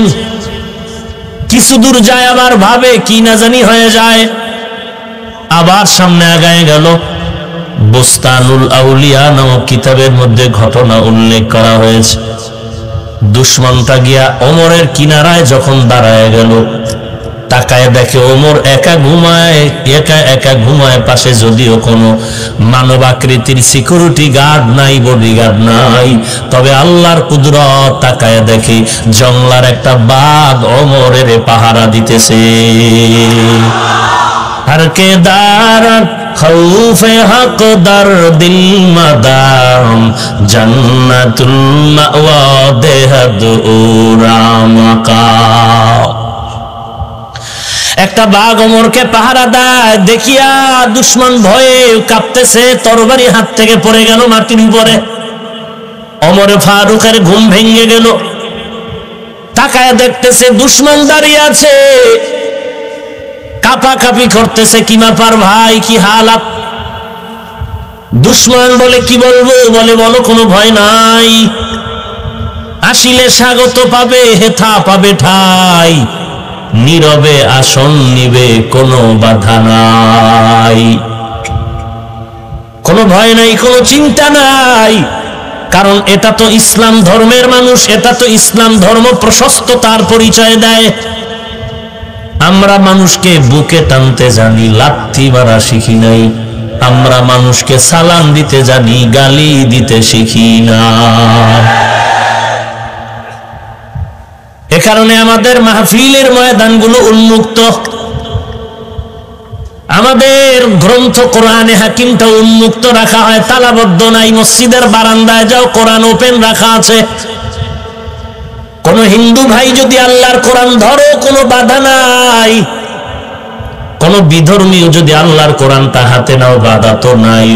কিছু দূর যায়, আবার ভাবে কি না জানি হয়ে যায়, আবার সামনে আগায় গেল। বুস্তানুল আউলিয়া নামক কিতাবের মধ্যে ঘটনা উল্লেখ করা হয়েছে। দুশমনটা গিয়া ওমরের কিনারায় যখন দাঁড়ায় গেল, তাকায় দেখে ওমর একা ঘুমায়, একা ঘুমায়। পাশে যদিও কোনো মানব আকৃতির সিকিউরিটি গার্ড নাই, বডিগার্ড নাই, তবে আল্লাহর কুদরত, তাকায় দেখে জংলার একটা বাঘ ওমরের পাহারা দিতেছে। हर के दार खौफे हक दर दिल मदाम जन्नतुल मावा देहद उरामका। একটা বাঘ ওমরকে পাহারা দেয়, দেখিয়া দুশমন ভয়ে কাঁপতেছে, তরবারি হাত থেকে পড়ে গেল মাটির উপরে। ওমর ফারুকের ঘুম ভেঙে গেল, তাকায় দেখতেছে দুশমন দাঁড়িয়ে আছে, কাঁপাকাঁপি করতেছে। কি ব্যাপার ভাই, কি হালাত? দুশমন বলে কি বলবো, বলে বলো কোনো ভয় নাই, আসিলে স্বাগত পাবে, হেথা পাবে ঠাই, নীরবে আসন নিবে, কোনো বাধা নাই, কোনো ভয় নাই, কোনো চিন্তা নাই। কারণ এটা তো ইসলাম ধর্মের মানুষ, এটা তো ইসলাম ধর্ম প্রশস্ততার পরিচয় দেয়। আমরা মানুষকে বুকে টানতে জানি, লাথি মারা শিখি নাই। আমরা মানুষকে সালাম দিতে জানি, গালি দিতে শিখি না। এ কারণে আমাদের মাহফিলের ময়দানগুলো উন্মুক্ত, আমাদের গ্রন্থ কোরআনে হাকিমটা উন্মুক্ত রাখা হয়, তালাবদ্ধ নাই। মসজিদের বারান্দায় যাও, কোরআন ওপেন রাখা আছে। কোন হিন্দু ভাই যদি আল্লাহর কোরআন ধরো, কোনো বাধা নাই। কোন বিধর্মীও যদি আল্লাহর কোরআনটা হাতে নাও, বাধা তো নাই।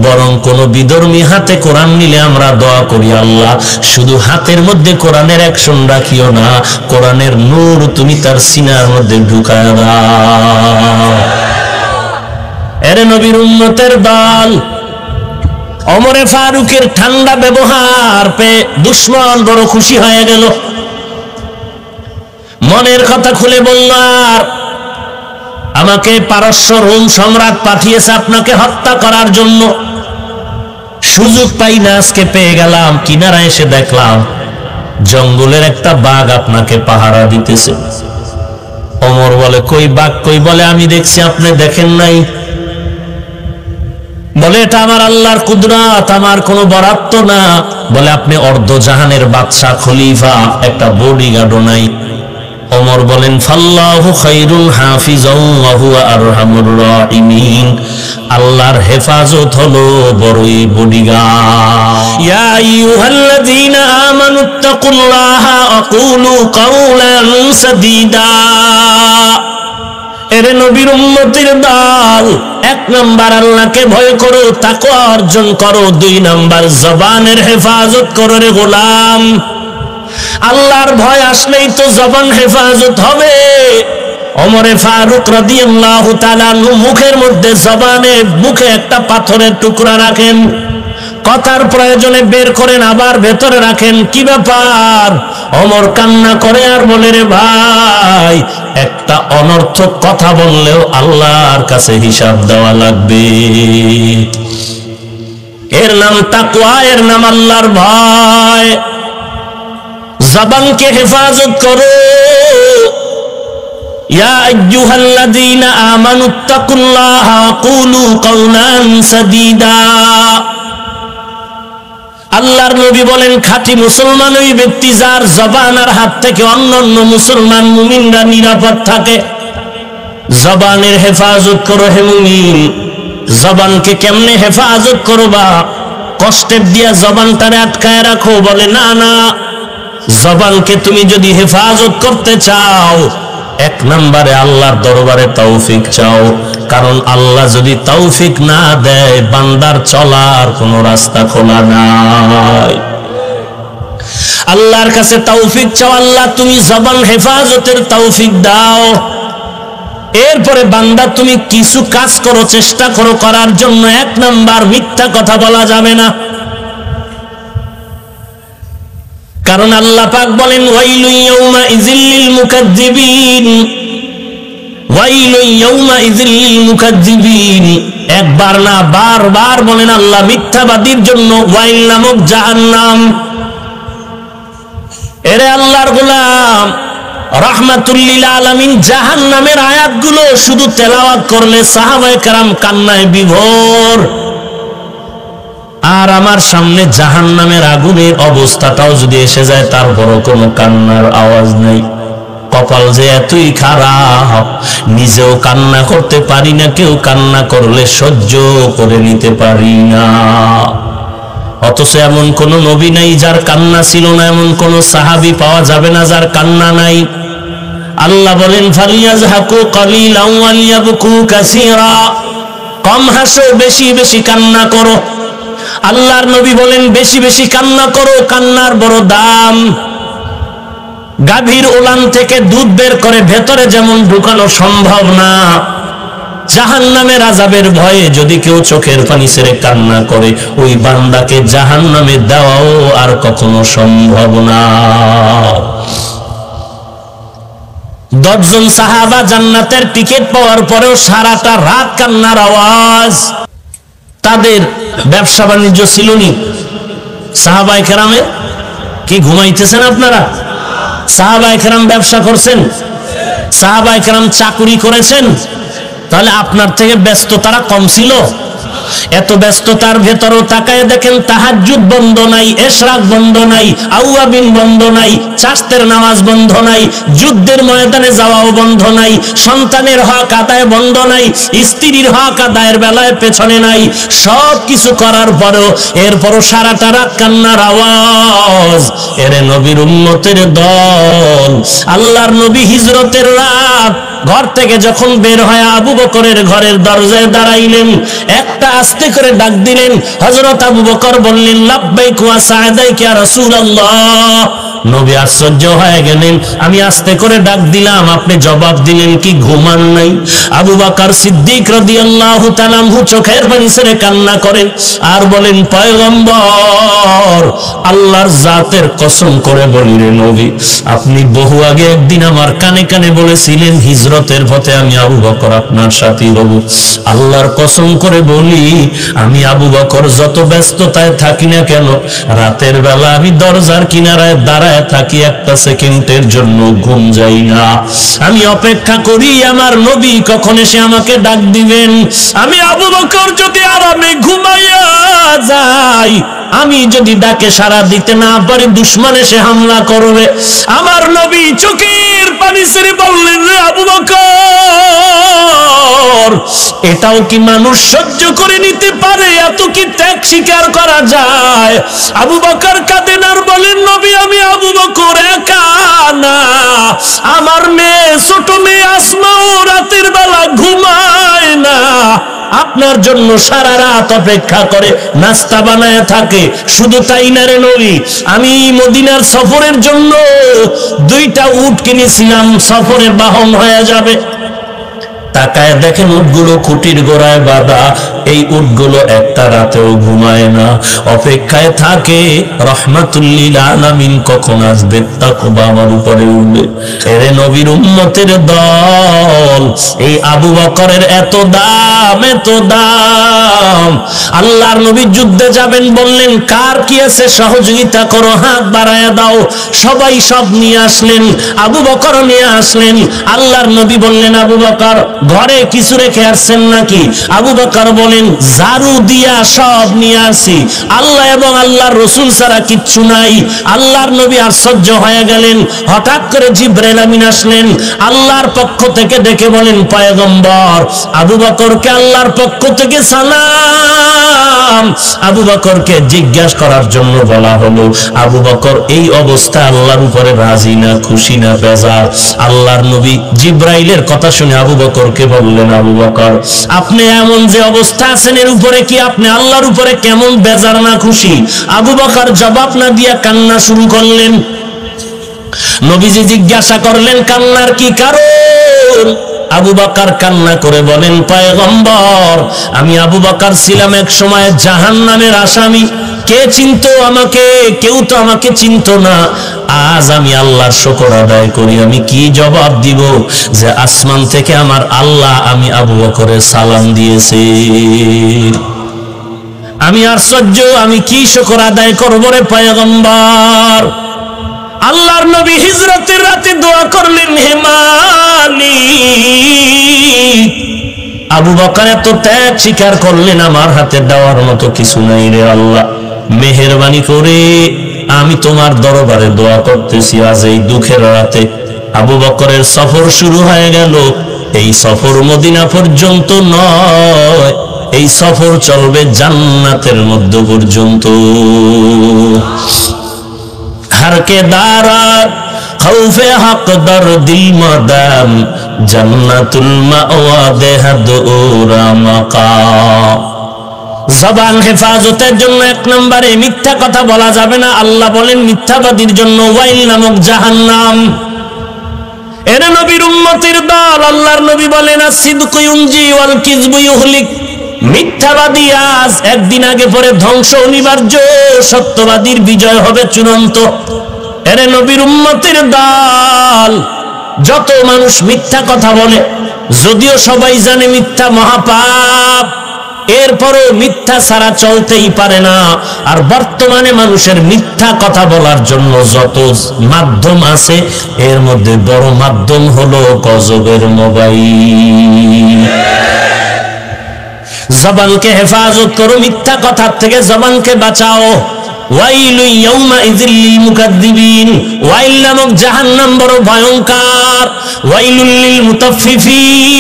বরং কোন বিধর্মী হাতে কোরআন নিলে আমরা দোয়া করি, আল্লাহ শুধু হাতের মধ্যে কোরআনের অ্যাকশন রাখিও না, কোরআনের নূর তুমি তার সিনার মধ্যে ঢুকায় দাও। এরে নবীর উম্মতের দল, ওমরে ফারুকের ঠান্ডা ব্যবহার পেয়ে দুশমন বড় খুশি হয়ে গেল। মনের কথা খুলে বলল, আর আমাকে পারস্য রোম সম্রাট পাঠিয়েছে আপনাকে হত্যা করার জন্য। সুযোগ পাই না, আজকে পেয়ে গেলাম। কিনারা এসে দেখলাম জঙ্গলের একটা বাঘ আপনাকে পাহারা দিতেছে। ওমর বলে, কই বাঘ কই? বলে, আমি দেখছি, আপনি দেখেন নাই। বলে, এটা আমার আল্লাহর কুদরত, আমার কোনো বরাদ্দ না। বলে, আপনি অর্ধ জাহানের বাদশা, খলিফা, একটা বডিগার্ডও নাই। ওমর বলেন, ফাল্লাহু খায়রুল হাফিজাও ওয়া হুয়া আরহামুর রাহিমিন। আল্লাহর হেফাজত হলো বড়ই বডিগার্ড। ইয়া আইয়ুহাল্লাযীনা আমানুত্তাকুল্লাহা ওয়া কুলু কাওলান সাদীদা। এরে নবীর উম্মতের দল, 1 নাম্বার আল্লাহকে ভয় করো, তাকওয়া অর্জন করো। 2 নাম্বার জবানের হেফাজত করো রে গোলাম। আল্লাহর ভয় আসলেই তো জবান হেফাজত হবে। ওমরে ফারুক রাদিয়াল্লাহু তাআলা মুখের মধ্যে, জবানে মুখে একটা পাথরের টুকরা রাখেন, কথার প্রয়োজনে বের করেন, আবার ভেতরে রাখেন। কি ব্যাপার? ওমর কান্না করে আর বলে, রে ভাই, একটা অনর্থক কথা বললেও আল্লাহর কাছে হিসাব দেওয়া লাগবে। এর নাম তাকওয়া, এর নাম আল্লাহর ভয়। জবানকে হেফাজত করো। ইয়া আইয়ুহাল্লাযীনা আমানুত্তাকুল্লাহা ওয়া কুলু কাওলান সাদীদা। আল্লাহর নবী বলেন, খাঁটি মুসলমান ওই ব্যক্তি যার জবান আর হাত থেকে অন্যান্য মুসলমান মুমিনরা নিরাপদ থাকে। জবানের হেফাজত করো হে মুমিন। জবানকে কেমনে হেফাজত করবা? কষ্টের দিয়া জবানটারে আটকায় রাখো? বলে, না না, জবানকে তুমি যদি হেফাজত করতে চাও, 1 নম্বরে আল্লাহর দরবারে তৌফিক চাও। কারণ আল্লাহ যদি তৌফিক না দেয়, বান্দার চলার কোনো রাস্তা খোলা নাই। আল্লাহর কাছে তৌফিক চাও, আল্লাহ তুমি জবান হেফাজতের তৌফিক দাও। এরপরে বান্দা তুমি কিছু কাজ করো, চেষ্টা করো করার জন্য, 1 নাম্বার মিথ্যা কথা বলা যাবে না। কারণ আল্লাহ পাক বলেন ওয়াইলু ইয়াউমা ইযিল লিল মুকাজ্জিবিন, ওয়াইলু ইয়াউমা ইযিল লিল মুকাজ্জিবিন। একবার না বারবার বলেন আল্লাহ মিথ্যাবাদীর জন্য ওয়াইল নামক জাহান্নাম। এরে আল্লাহর গোলাম, রাহমাতুল লিল আলামিন জাহান্নামের আয়াতগুলো শুধু তেলাওয়াত করলে সাহাবায়ে কেরাম কান্নায় বিভোর। আর আমার সামনে জাহান্নামের আগুনের অবস্থাটাও যদি এসে যায়, তারপরও কোনো কান্নার আওয়াজ নেই। কপাল যে এতই খারাপ, নিজেও কান্না করতে পারি না, কেউ কান্না করলে সহ্য করে নিতে পারি না। অথচ এমন কোন নবী নাই যার কান্না ছিল না, এমন কোন সাহাবী পাওয়া যাবে না যার কান্না নাই। আল্লাহ বলেন ফালিয়াজহাকু কালিলান ওয়ালিয়াবকু কাসীরা, কম হাসো, বেশি বেশি কান্না করো। আল্লাহর নবী বলেন বেশি বেশি কান্না করো, কান্নার বড় দাম। গাভীর ওলান থেকে দুধ বের করে ভেতরে যেমন ঢুকানো সম্ভব না, জাহান্নামের আযাবের ভয়ে যদি কেউ চোখের পানি ছেড়ে কান্না করে, ওই বান্দাকে জাহান্নামে দেওয়াও আর কখনো সম্ভব না। 10 জন সাহাবা জান্নাতের টিকিট পাওয়ার পরেও সারাটা রাত কান্নার আওয়াজ। তাদের ব্যবসা বাণিজ্য ছিল নি? সাহাবায়ে কেরামের কি ঘুমাইতেছেন আপনারা? সাহাবায়ে কেরাম ব্যবসা করছেন, সাহাবায়ে কেরাম চাকুরি করেছেন, তাহলে আপনার থেকে ব্যস্ততারা কম ছিল? এত ব্যস্ততার ভেতরও তাকায় দেখেন তাহাজ্জুদ বন্ধ নাই, ইশরাক বন্ধ নাই, আওয়াবিন বন্ধ নাই, চারতের নামাজ বন্ধ নাই, যুদ্ধের ময়দানে যাওয়াও বন্ধ নাই, সন্তানের হক আদায় বন্ধ নাই, স্ত্রীর হক আদায়ের বেলায় পেছনে নাই। সব কিছু করার পরেও এরপরও সারাটা রাত কান্নার আওয়াজ। এরে নবীর উম্মতের দল, আল্লাহর নবী হিজরতের রাত ঘর থেকে যখন বের হয় আবু বকরের ঘরের দরজায় দাঁড়াইলেন, একটা আস্তে করে ডাক দিলেন। হযরত আবু বকর বললেন লাব্বাইক ওয়া সা'দাইক ইয়া রাসূলুল্লাহ। নবী আশ্চর্য হয়ে গেলেন, আমি আস্তে করে ডাক দিলাম, আপনি জবাব দিলেন কি? ঘুমান নাই? আবু বকর সিদ্দিক রাদিয়াল্লাহু তাআলা চোখের পানি ছেড়ে কান্না করেন আর বলেন পয়গম্বর, আল্লাহর জাতের কসম করে বলি রে নবী, আপনি বহু আগে একদিন আমার কানে কানে বলেছিলেন হিজরতের পথে আমি আবু বকর আপনার সাথী হব। আল্লাহর কসম করে বলি, আমি আবু বকর যত ব্যস্ততায় থাকি না কেন, রাতের বেলা আমি দরজার কিনারায় দাঁড়ায় থাকি, একটা সেকেন্ডের জন্য ঘুম যাই না। আমি অপেক্ষা করি আমার নবী কখন এসে আমাকে ডাক দিবেন। আমি আবু বকর যদি আরামে ঘুমাইয়া যাই, আমি যদি ডাকে সাড়া দিতে না পারি, দুশমন এসে হামলা করবে। আমার নবী চোখের পানি ছেড়ে বললেন রে আবু বকর, এটাও কি মানুষ সহ্য করে নিতে পারে? এত কি ত্যাগ স্বীকার করা যায়? আবু বকর কাঁদেন আর বলেন নবী, আমি আবু বকর একা না, আমার মেয়ে, ছোট মেয়ে আসমাও রাতের বেলা ঘুমায় না, আপনার জন্য সারা রাত অপেক্ষা করে, নাস্তা বানায় থাকে। শুধু তাই না রে নবী, আমি মদিনার সফরের জন্য 2টা উট কিনেছিলাম, সফরে বাহন হয়ে যাবে। তাকায় দেখেন উটগুলো খুঁটির গোড়ায় বাঁধা, এই উটগুলো একটা রাতেও ঘুমায় না, অপেক্ষায় থাকে রহমাতুল লিল আলামিন কখন আসবে, তাকওয়া আমার উপরে উঠবে। এরে নবীর উম্মতের দল, এই আবু বকরের এত দাম, এত দাম। আল্লাহর নবী যুদ্ধে যাবেন, বললেন কার কি আছে সহযোগিতা করো, হাত বাড়ায়া দাও। সবাই সব নিয়ে আসলেন, আবু বকর নিয়ে আসলেন। আল্লাহর নবী বললেন আবু বকর, ঘরে কিছু রেখে আসছেন নাকি? আবু বকর বলেন ঝাড়ু দিয়া সব নিয়ে আসি, আল্লাহ এবং আল্লাহর রাসূল ছাড়া কিচ্ছু নাই। আল্লাহর নবী আশ্চর্য হয়ে গেলেন। হঠাৎ করে জিবরাইল আমিন আসলেন, আল্লাহর পক্ষ থেকে ডেকে বলেন পয়গম্বর, আবু বকরকে আল্লাহর পক্ষ থেকে সালাম। আবু বকরকে জিজ্ঞাসা করার জন্য বলা হলো, আবু বকর এই অবস্থা আল্লাহর উপরে রাজি না, খুশি না, বেজার? আল্লাহর নবী জিবরাইলের কথা শুনে আবু বকরকে বললেন, আবু বকর আপনি এমন যে অবস্থা আছেন, এর উপরে কি আপনি আল্লাহর উপরে কেমন বেজার না খুশি? আবু বকর জবাব না দিয়া কান্না শুরু করলেন। নবীজি জিজ্ঞাসা করলেন কান্নার কি কারণ? আবু বকর কান্না করে বলেন, পয়গম্বর, আমি আবু বকর ছিলাম এক সময় জাহান্নামের আসামি। কে চিনতো আমাকে? কেউ তো আমাকে চিনতো না। আজ আমি আল্লাহর শুকর আদায় করি। আমি কি জবাব দিব যে আসমান থেকে আমার আল্লাহ আমি আবু বকরের সালাম দিয়েছে? আমি আশ্চর্য, আমি কি শুকর আদায় করব রে পয়গম্বর? আল্লাহর নবী হিজরতের রাতে দোয়া করলেন, হে মালিক, আবু বকর এত ত্যাগ স্বীকার করলেন, আমার হাতে দেওয়ার মতো কিছু নাই রে আল্লাহ, মেহেরবানি করে আমি তোমার দরবারে দোয়া করতেছি, আজ এই দুঃখের রাতে আবু বকরের সফর শুরু হয়ে গেল। এই সফর মদিনা পর্যন্ত নয়, এই সফর চলবে জান্নাতের মধ্য পর্যন্ত। হারকে দারা খৌফে হক দর দিল মাদাম জান্নাতুল মাওয়া দেহদুরা মাকাম। জবান হেফাজতের জন্য এক নম্বরে মিথ্যা কথা বলা যাবে না। আল্লাহ বলেন মিথ্যাবাদীর জন্য ওয়াইল নামক জাহান্নাম। এর নবীর উম্মতের দল, আল্লাহর নবী বলেন আসিদকু ইউনজি ওয়াল কিযবু ইউহলিক। মিথ্যাবাদী আজ একদিন আগে পরে ধ্বংস অনিবার্য, সত্যবাদীর বিজয় হবে চূড়ান্ত। এর নবীর উম্মতের দল, যত মানুষ মিথ্যা কথা বলে, যদিও সবাই জানে মিথ্যা মহাপাপ, এরপরও মিথ্যা ছাড়া চলতেই পারে না। আর বর্তমানে মানুষের মিথ্যা কথা বলার জন্য যত মাধ্যম আছে, এর মধ্যে বড় মাধ্যম হলো গজবের মোবাইল। জবানকে হেফাজত করো, মিথ্যা কথার থেকে জবানকে বাঁচাও। ওয়াইলু ইয়াউমাইযিল লিল মুকাদ্দিবিন, ওয়াইল নামক জাহান্নাম বড় ভয়ঙ্কর। ওয়াইলুল লিল মুতাফফিফিন,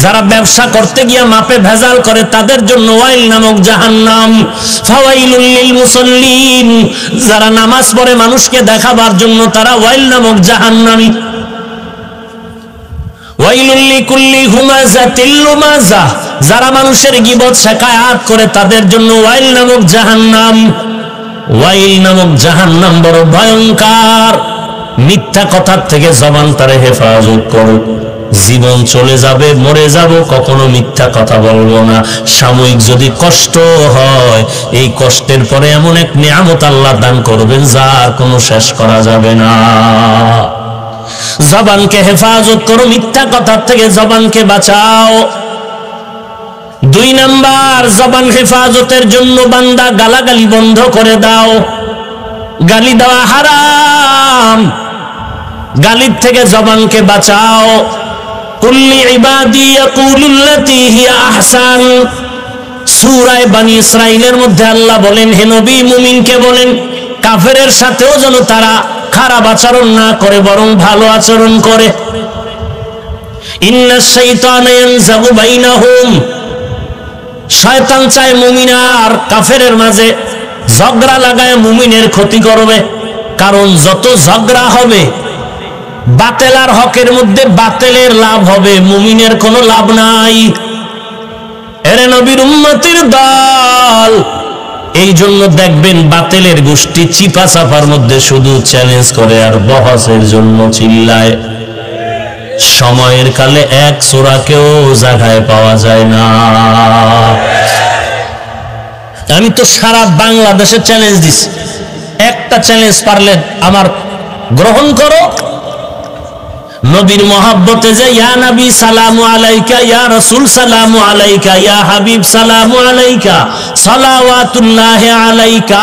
যারা ব্যবসা করতে গিয়ে মাপে ভেজাল করে তাদের জন্য ওয়াইল নামক জাহান্নাম। ফাওয়াইলুল লিল মুসাল্লিন, যারা নামাজ পড়ে মানুষকে দেখাবার জন্য তারা ওয়াইল নামক জাহান্নামী। ওয়াইলুল লিকুল্লি হুমাযাতিল লুমাযা, যারা মানুষের গীবত শিকায়াত করে তাদের জন্য ওয়াইল নামক জাহান্নাম। ওয়াইল নামক জাহান্নাম বড় ভয়ঙ্কর। মিথ্যা কথার থেকে জবান তারে হেফাজত করো। জীবন চলে যাবে, মরে যাব, কখনো মিথ্যা কথা বলবো না। সাময়িক যদি কষ্ট হয়, এই কষ্টের পরে এমন এক নিয়ামত আল্লাহ দান করবেন যার কোনো শেষ করা যাবে না। জবানকে হেফাজত করো, মিথ্যা কথার থেকে জবানকে বাঁচাও। 2 নাম্বার, জবান হেফাজতের জন্য বান্দা গালাগালি বন্ধ করে দাও। গালি দেওয়া হারাম, গালির থেকে জবানকে বাঁচাও। কুল্লি ইবাদি ইয়াকুলুল্লাতী হিয়া আহসান, সূরা বনী ইসরাঈলের মধ্যে আল্লাহ বলেন, হে নবী মুমিনকে বলেন কাফেরের সাথেও যেন তারা খারাপ আচরণ না করে, বরং ভালো আচরণ করে। ইন্নাশ শাইতানা ইয়ানজাগু বাইনাহুম, শয়তান চায় মুমিন আর কাফেরের মাঝে ঝগড়া লাগায় মুমিনের ক্ষতি করবে। কারণ যত ঝগড়া হবে, বাতিল আর হকের মধ্যে বাতিলের লাভ হবে, মুমিনের কোনো লাভ নাই। এর নবীর উম্মতের দল, এই জন্য দেখবেন বাতিলের গোষ্ঠী চিপা চাপার মধ্যে শুধু চ্যালেঞ্জ করে আর বহসের জন্য চিল্লায়। সময়ের কালে এক সূরাকেও জায়গায় পাওয়া যায় না। আমি তো সারা বাংলাদেশে চ্যালেঞ্জ দিছি, একটা চ্যালেঞ্জ পারলে আমার গ্রহণ করো। নবীর মহব্বতে যে ইয়া নবী সালামু আলাইকা, ইয়া রাসূল সালামু আলাইকা, ইয়া হাবিব সালামু আলাইকা, সালাওয়াতুল্লাহি আলাইকা,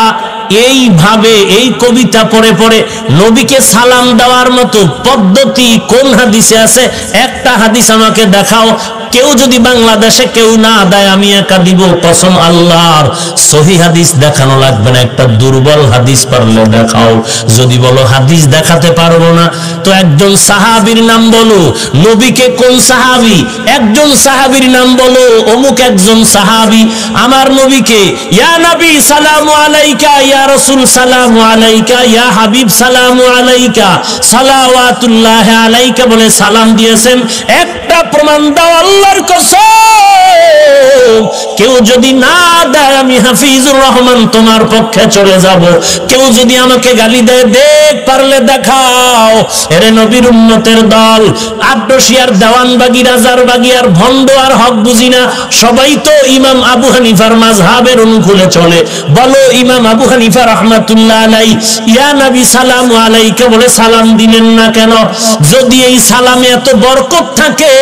এইভাবে এই কবিতা পড়ে পড়ে নবীকে সালাম দেওয়ার মতো পদ্ধতি কোন হাদিসে আছে? একটা হাদিস আমাকে দেখাও। কেউ যদি বাংলাদেশে কেউ না দেয়, আমি একা দিব, কসম আল্লাহর। সহিহ হাদিস দেখানো লাগবে না, একটা দুর্বল হাদিস পারলে দেখাও। যদি বলো হাদিস দেখাতে পারবো না, তো একজন সাহাবীর নাম বলো। নবীকে কোন সাহাবী? একজন সাহাবীর নাম বলো, অমুক একজন সাহাবী আমার নবীকে ইয়া নবী সালামু আলাইকা, ইয়া রাসূল সালামু আলাইকা, ইয়া হাবিব সালামু আলাইকা, সালাওয়াতুল্লাহি আলাইকা বলে সালাম দিয়েছেন। একটা ভাইয়েরা প্রমাণ দাও আল্লাহর কসম, কেউ যদি না দেয় আমি হাফিজুর রহমান তোমার পক্ষে চলে যাব। কেউ যদি আমাকে গালি দেয়, দেখ পারলে দেখাও। এরে নবীর উম্মতের দল, আট্টশিয়ার দেওয়ানবাগি, রাজারবাগি আর ভণ্ড আর হক বুঝি না, সবাই তো ইমাম আবু হানিফার মাযহাবের অনুকূলে চলে। বলো ইমাম আবু হানিফা রাহমাতুল্লাহ আলাইহি ইয়া নবী সালামু আলাইকা বলে সালাম দিলেন না কেন? যদি এই সালামে এত বরকত থাকে,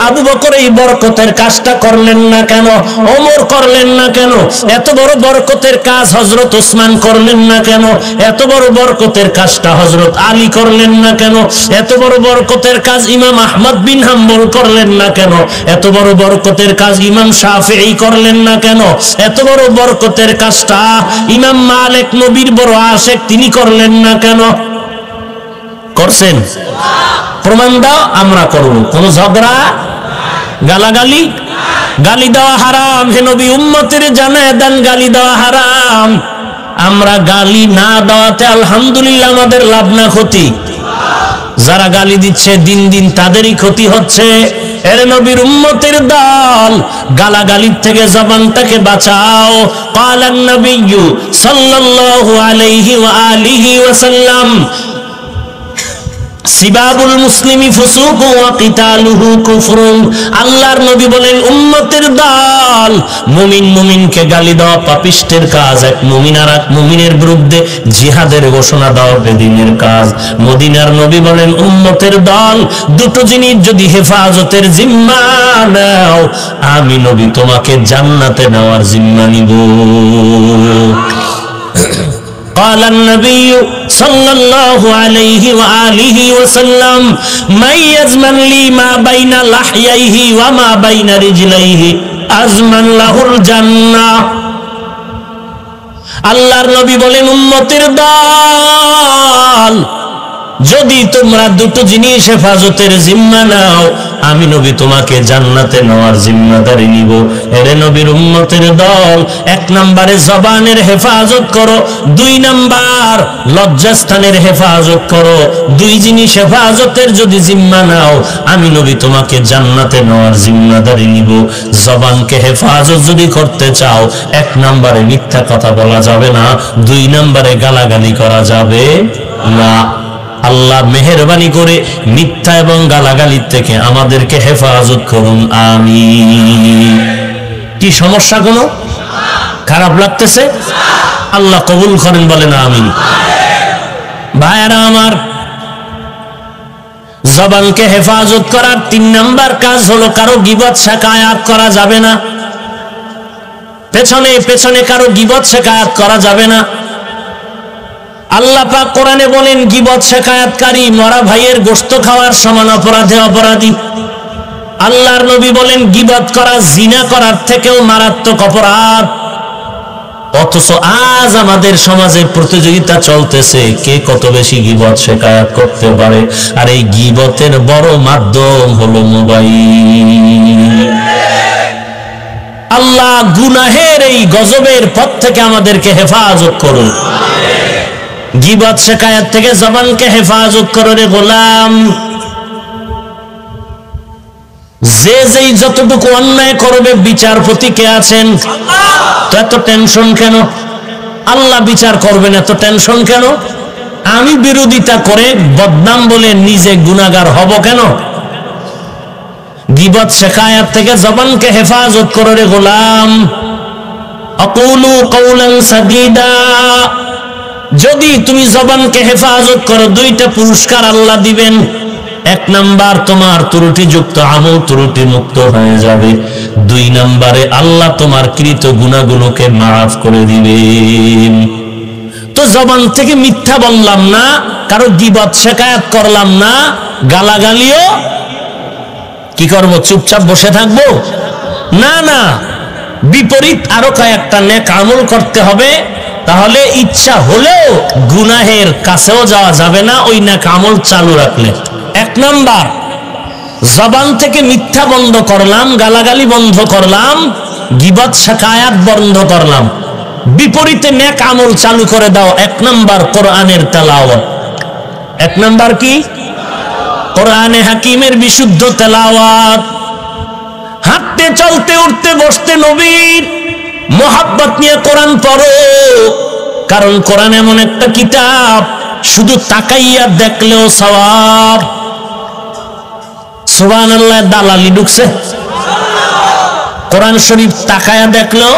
আবু বকর এই বরকতের কাজটা করলেন না কেন? ওমর করলেন না কেন? এত বড় বরকতের কাজ হযরত ওসমান করলেন না কেন? এত বড় বরকতের কাজটা হযরত আলী করলেন না কেন? এত বড় বরকতের কাজ ইমাম আহমদ বিন হাম্বল করলেন না কেন? এত বড় বরকতের কাজ ইমাম শাফিঈ করলেন না কেন? এত বড় বরকতের কাজটা ইমাম মালিক নবীর বড় আশিক তিনি করলেন না কেন? করছেন? প্রমাণ দাও, আমরা করব। কোন ঝগড়া গালাগালি? গালি দেওয়া হারাম। হে নবী উম্মতের জানায় দেন গালি দেওয়া হারাম। আমরা গালি না দেওয়াতে আলহামদুলিল্লাহ আমাদের লাভ না ক্ষতি? যারা গালি দিচ্ছে দিন দিন তাদেরই ক্ষতি হচ্ছে। এর নবীর উম্মতের দল, গালাগালির থেকে জবানটাকে বাঁচাও। ক্বালান নবিয়্যু সাল্লাল্লাহু আলাইহি ওয়া আলিহি ওয়াসাল্লাম সিবাবুল মুসলিমি ফুসুকুন ওয়া কিতালুহু কুফরুন। আল্লাহর নবী বলেন উম্মতের দল, মুমিনকে গালি দেওয়া পাপিষ্টের কাজ। এক মুমিন আর এক মুমিনের বিরুদ্ধে জিহাদের ঘোষণা দেওয়া বেদিনের কাজ। মদিনার নবী বলেন উম্মতের দল, দুটো জিনিস যদি হেফাজতের জিম্মা নাও, আমি নবী তোমাকে জান্নাতে নেওয়ার জিম্মা নিব। قال النبي صلى الله عليه وآله وسلم من يزمن لي ما بين لحييه وما بين رجليه أزمن له الجنة। আল্লাহর নবী বলেন উম্মতের দল, যদি তোমরা দুটো জিনিস হেফাজতের জিম্মা নাও, আমি নবী তোমাকে জান্নাতে নেওয়ার জিম্মাদারি নিব। এরে নবীর উম্মতের দল, এক নম্বরে জবানের হেফাজত করো, দুই নাম্বার লজ্জাস্থানের হেফাজত করো। দুই জিনিস হেফাজতের যদি জিম্মা নাও, আমি নবী তোমাকে জান্নাতে নেওয়ার জিম্মাদারি নিব। জবানকে হেফাজত যদি করতে চাও, এক নম্বরে মিথ্যা কথা বলা যাবে না, দুই নম্বরে গালাগালি করা যাবে না। আল্লাহ মেহেরবানি করে মিথ্যা এবং গালাগালির থেকে আমাদেরকে হেফাজত করুন, আমিন। কি সমস্যা? কোনো খারাপ লাগতেছে? আল্লাহ কবুল করেন, বলেন আমিন। ভাইয়েরা আমার, জবানকে হেফাজত করার তিন নাম্বার কাজ হলো কারো গীবত শিকায়াত করা যাবে না। পেছনে পেছনে কারো গীবত শিকায়াত করা যাবে না। আল্লাহ পাক কোরআনে বলেন গীবত শিকায়াতকারী মরা ভাইয়ের গোশত খাওয়ার সমান অপরাধী। আল্লাহর নবী বলেন গীবত করা জিনা করার থেকেও মারাত্মক অপরাধ। অথচ আজ আমাদের সমাজে প্রতিযোগিতা চলতেছে কে কত বেশি গীবত শিকায়াত করতে পারে। আর এই গীবতের বড় মাধ্যম হলো মোবাইল। আল্লাহ গুনাহের এই গজবের পথ থেকে আমাদেরকে হেফাজত করুন। গীবত শিকায়াত থেকে জবানকে হেফাজত করো রে গোলাম। যে যেই যতটুকু অন্যায় করবে বিচারপতি কে আছেন? তো এত টেনশন কেন? আল্লাহ বিচার করবেন, এত টেনশন কেন? আমি বিরোধিতা করে বদনাম বলে নিজে গুনাহগার হব কেন? গীবত শিকায়াত থেকে জবানকে হেফাজত করো রে গোলাম। আকুলু কাওলান সাদীদা। যদি তুমি জবানকে হেফাজত করো, দুইটা পুরস্কার আল্লাহ দিবেন। এক নাম্বার, তোমার ত্রুটিযুক্ত আমল ত্রুটি মুক্ত হয়ে যাবে। দুই নাম্বারে আল্লাহ তোমার কৃত গুনাহগুলোকে মাফ করে দিবেন। তো জবান থেকে মিথ্যা বললাম না, কারো গীবত শিকায়াত করলাম না, গালাগালিও কি করব? চুপচাপ বসে থাকবো? না না, বিপরীত আরো কয়েকটা নেক আমল করতে হবে। তাহলে ইচ্ছা হলেও গুনাহের কাছেও যাওয়া যাবে না ওই নেক আমল চালু রাখলে। এক নাম্বার, জবান থেকে মিথ্যা বন্ধ করলাম, গালাগালি বন্ধ করলাম, গীবত শিকায়াত বন্ধ করলাম। বিপরীতে নেক আমল চালু করে দাও। এক নাম্বার কোরআনের তেলাওয়াত। এক নাম্বার কি? কোরআনে হাকিমের বিশুদ্ধ তেলাওয়াত, হাঁটতে চলতে উঠতে বসতে নবীর মোহাব্বত নিয়ে কোরআন পড়ো। কারণ কোরআন এমন একটা কিতাব, শুধু তাকাইয়া দেখলেও সওয়াব। সুবহানাল্লাহ, দালালি ঢুকছে। কোরআন শরীফ তাকায়া দেখলেও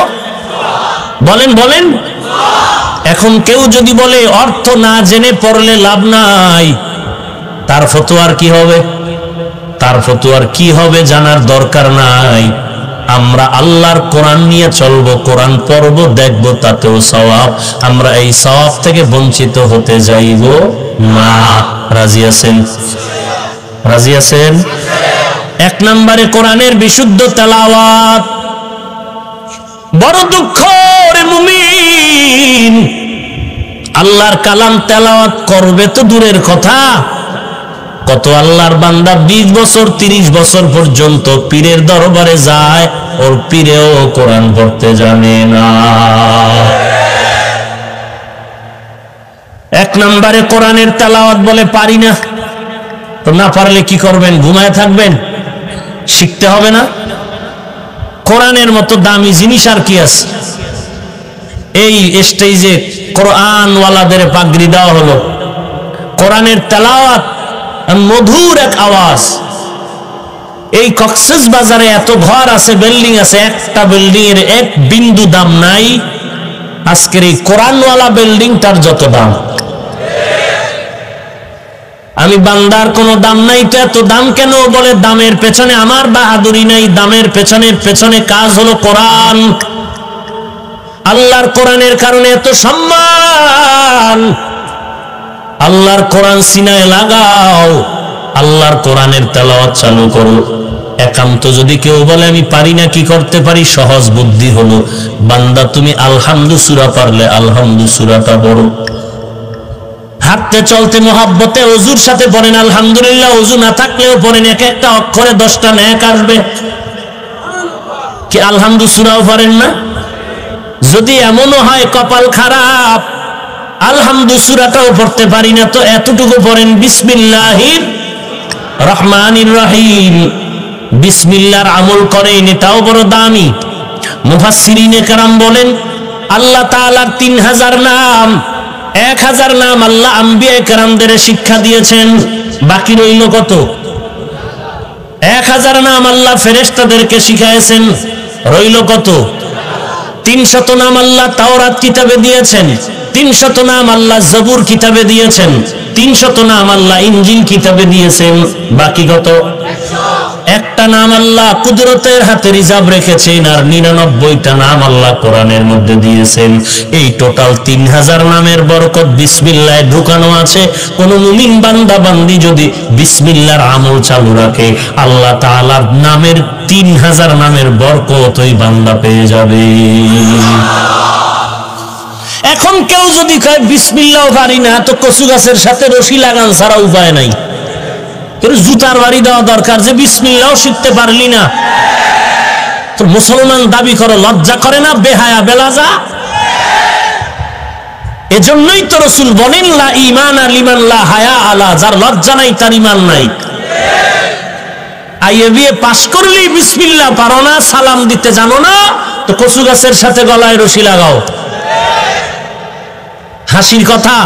বলেন বলেন। এখন কেউ যদি বলে অর্থ না জেনে পড়লে লাভ নাই, তার ফতোয়ার কি হবে? তার ফতোয়ার কি হবে জানার দরকার নাই। আমরা আল্লাহর কোরআন নিয়ে চলবো, কোরআন পড়বো, দেখবো, তাতেও সওয়াব। আমরা এই সওয়াব থেকে বঞ্চিত হতে যাইব না। রাজি আছেন? রাজি আছেন? এক নম্বরে কোরআনের বিশুদ্ধ তেলাওয়াত। বড় দুঃখ রে মুমিন, আল্লাহর কালাম তেলাওয়াত করবে তো দূরের কথা, কত আল্লাহর বান্দা 20 বছর 30 বছর পর্যন্ত পীরের দরবারে যায়, ওর পীরেও কোরআন পড়তে জানে না। এক নম্বরে কোরআনের তেলাওয়াত বলে পারি না। তো না পারলে কি করবেন? ঘুমায় থাকবেন? শিখতে হবে না? কোরআনের মতো দামি জিনিস আর কি আছে? এই স্টেজে কোরআন ওয়ালাদের পাগড়ি দেওয়া হলো। কোরআনের তেলাওয়াত মধুর এক আওয়াজ। এই কক্সেস বাজারে এত ঘর আছে, বিল্ডিং আছে, একটা বিল্ডিং এর এক বিন্দু দাম নাই। আজকের এই কোরআনওয়ালা বিল্ডিংটার যত দাম। আমি বান্দার কোনো দাম নাই তো এত দাম কেন? বলে দামের পেছনে আমার বাহাদুরি নাই, দামের পেছনে কাজ হলো কোরআন। আল্লাহর কোরআনের কারণে এত সম্মান। আল্লাহর কোরআন সিনায় লাগাও, আল্লাহর কোরআনের তেলাওয়াত চালু করো। একান্ত যদি কেউ বলে আমি পারি না, কি করতে পারি? সহজ বুদ্ধি হলো, বান্দা তুমি আলহামদু সূরা পারলে আলহামদু সূরাটা পড়ো। হাঁটতে চলতে মোহাব্বতে ওযুর সাথে পড়েন আলহামদুলিল্লাহ, ওযু না থাকলেও পড়েন, এক একটা অক্ষরে 10টা নেক আসবে। কি আলহামদু সূরাও পারেন না? যদি এমনও হয় কপাল খারাপ, আলহামদু সূরাটাও পড়তে পারি না, তো এতটুকু পড়েন বিসমিল্লাহির রহমানির রহিম। বিসমিল্লাহর আমল করেন, এটাও বড় দামি। মুফাসসিরিনে কেরাম বলেন আল্লাহ তাআলার 3000 নাম, 1000 নাম আল্লাহ আম্বিয়া কেরামদের শিক্ষা দিয়েছেন। বাকি রইল কত? 1000 নাম আল্লাহ ফেরেশতাদেরকে শিখাইছেন, রইল কত? 300 নাম আল্লাহ তাওরাত কিতাবে দিয়েছেন, 300 নাম আল্লাহ জবুর কিতাবে দিয়েছেন, 300 নাম আল্লাহ ইনজিল কিতাবে দিয়েছেন। বাকি কত? 1টা নাম আল্লাহ কুদরতের হাতে রিজার্ভ রেখেছেন, আর 99টা নাম আল্লাহ কোরআনের মধ্যে দিয়েছেন। এই টোটাল 3000 নামের বরকত বিসমিল্লাহ ঢুকানো আছে। কোন মুমিন বান্দা বান্দি যদি বিসমিল্লাহর আমল চালু রাখে, আল্লাহ তাআলার নামের 3000 নামের বরকত ওই বান্দা পেয়ে যাবে। এখন কেউ যদি কয় বিসমিল্লাহ পারি না, তো কচু গাছের সাথে রশি লাগান ছাড়া উপায় নাই। জুতার বাড়ি দেওয়া দরকার যে বিসমিল্লাহ শিখতে পারলি না। তো মুসলমান দাবি করো, লজ্জা করে না? বেহায়া বেলাজা। এজন্যই তো রাসূল বলেন লা ঈমানা লিমান লা হায়া আলা, যার লজ্জা নাই তার ঈমান নাই। আইএবিএ পাস করলেই বিসমিল্লাহ পারো না, সালাম দিতে জানো না, তো কচু গাছের সাথে গলায় রশি লাগাও। হাসির কথা?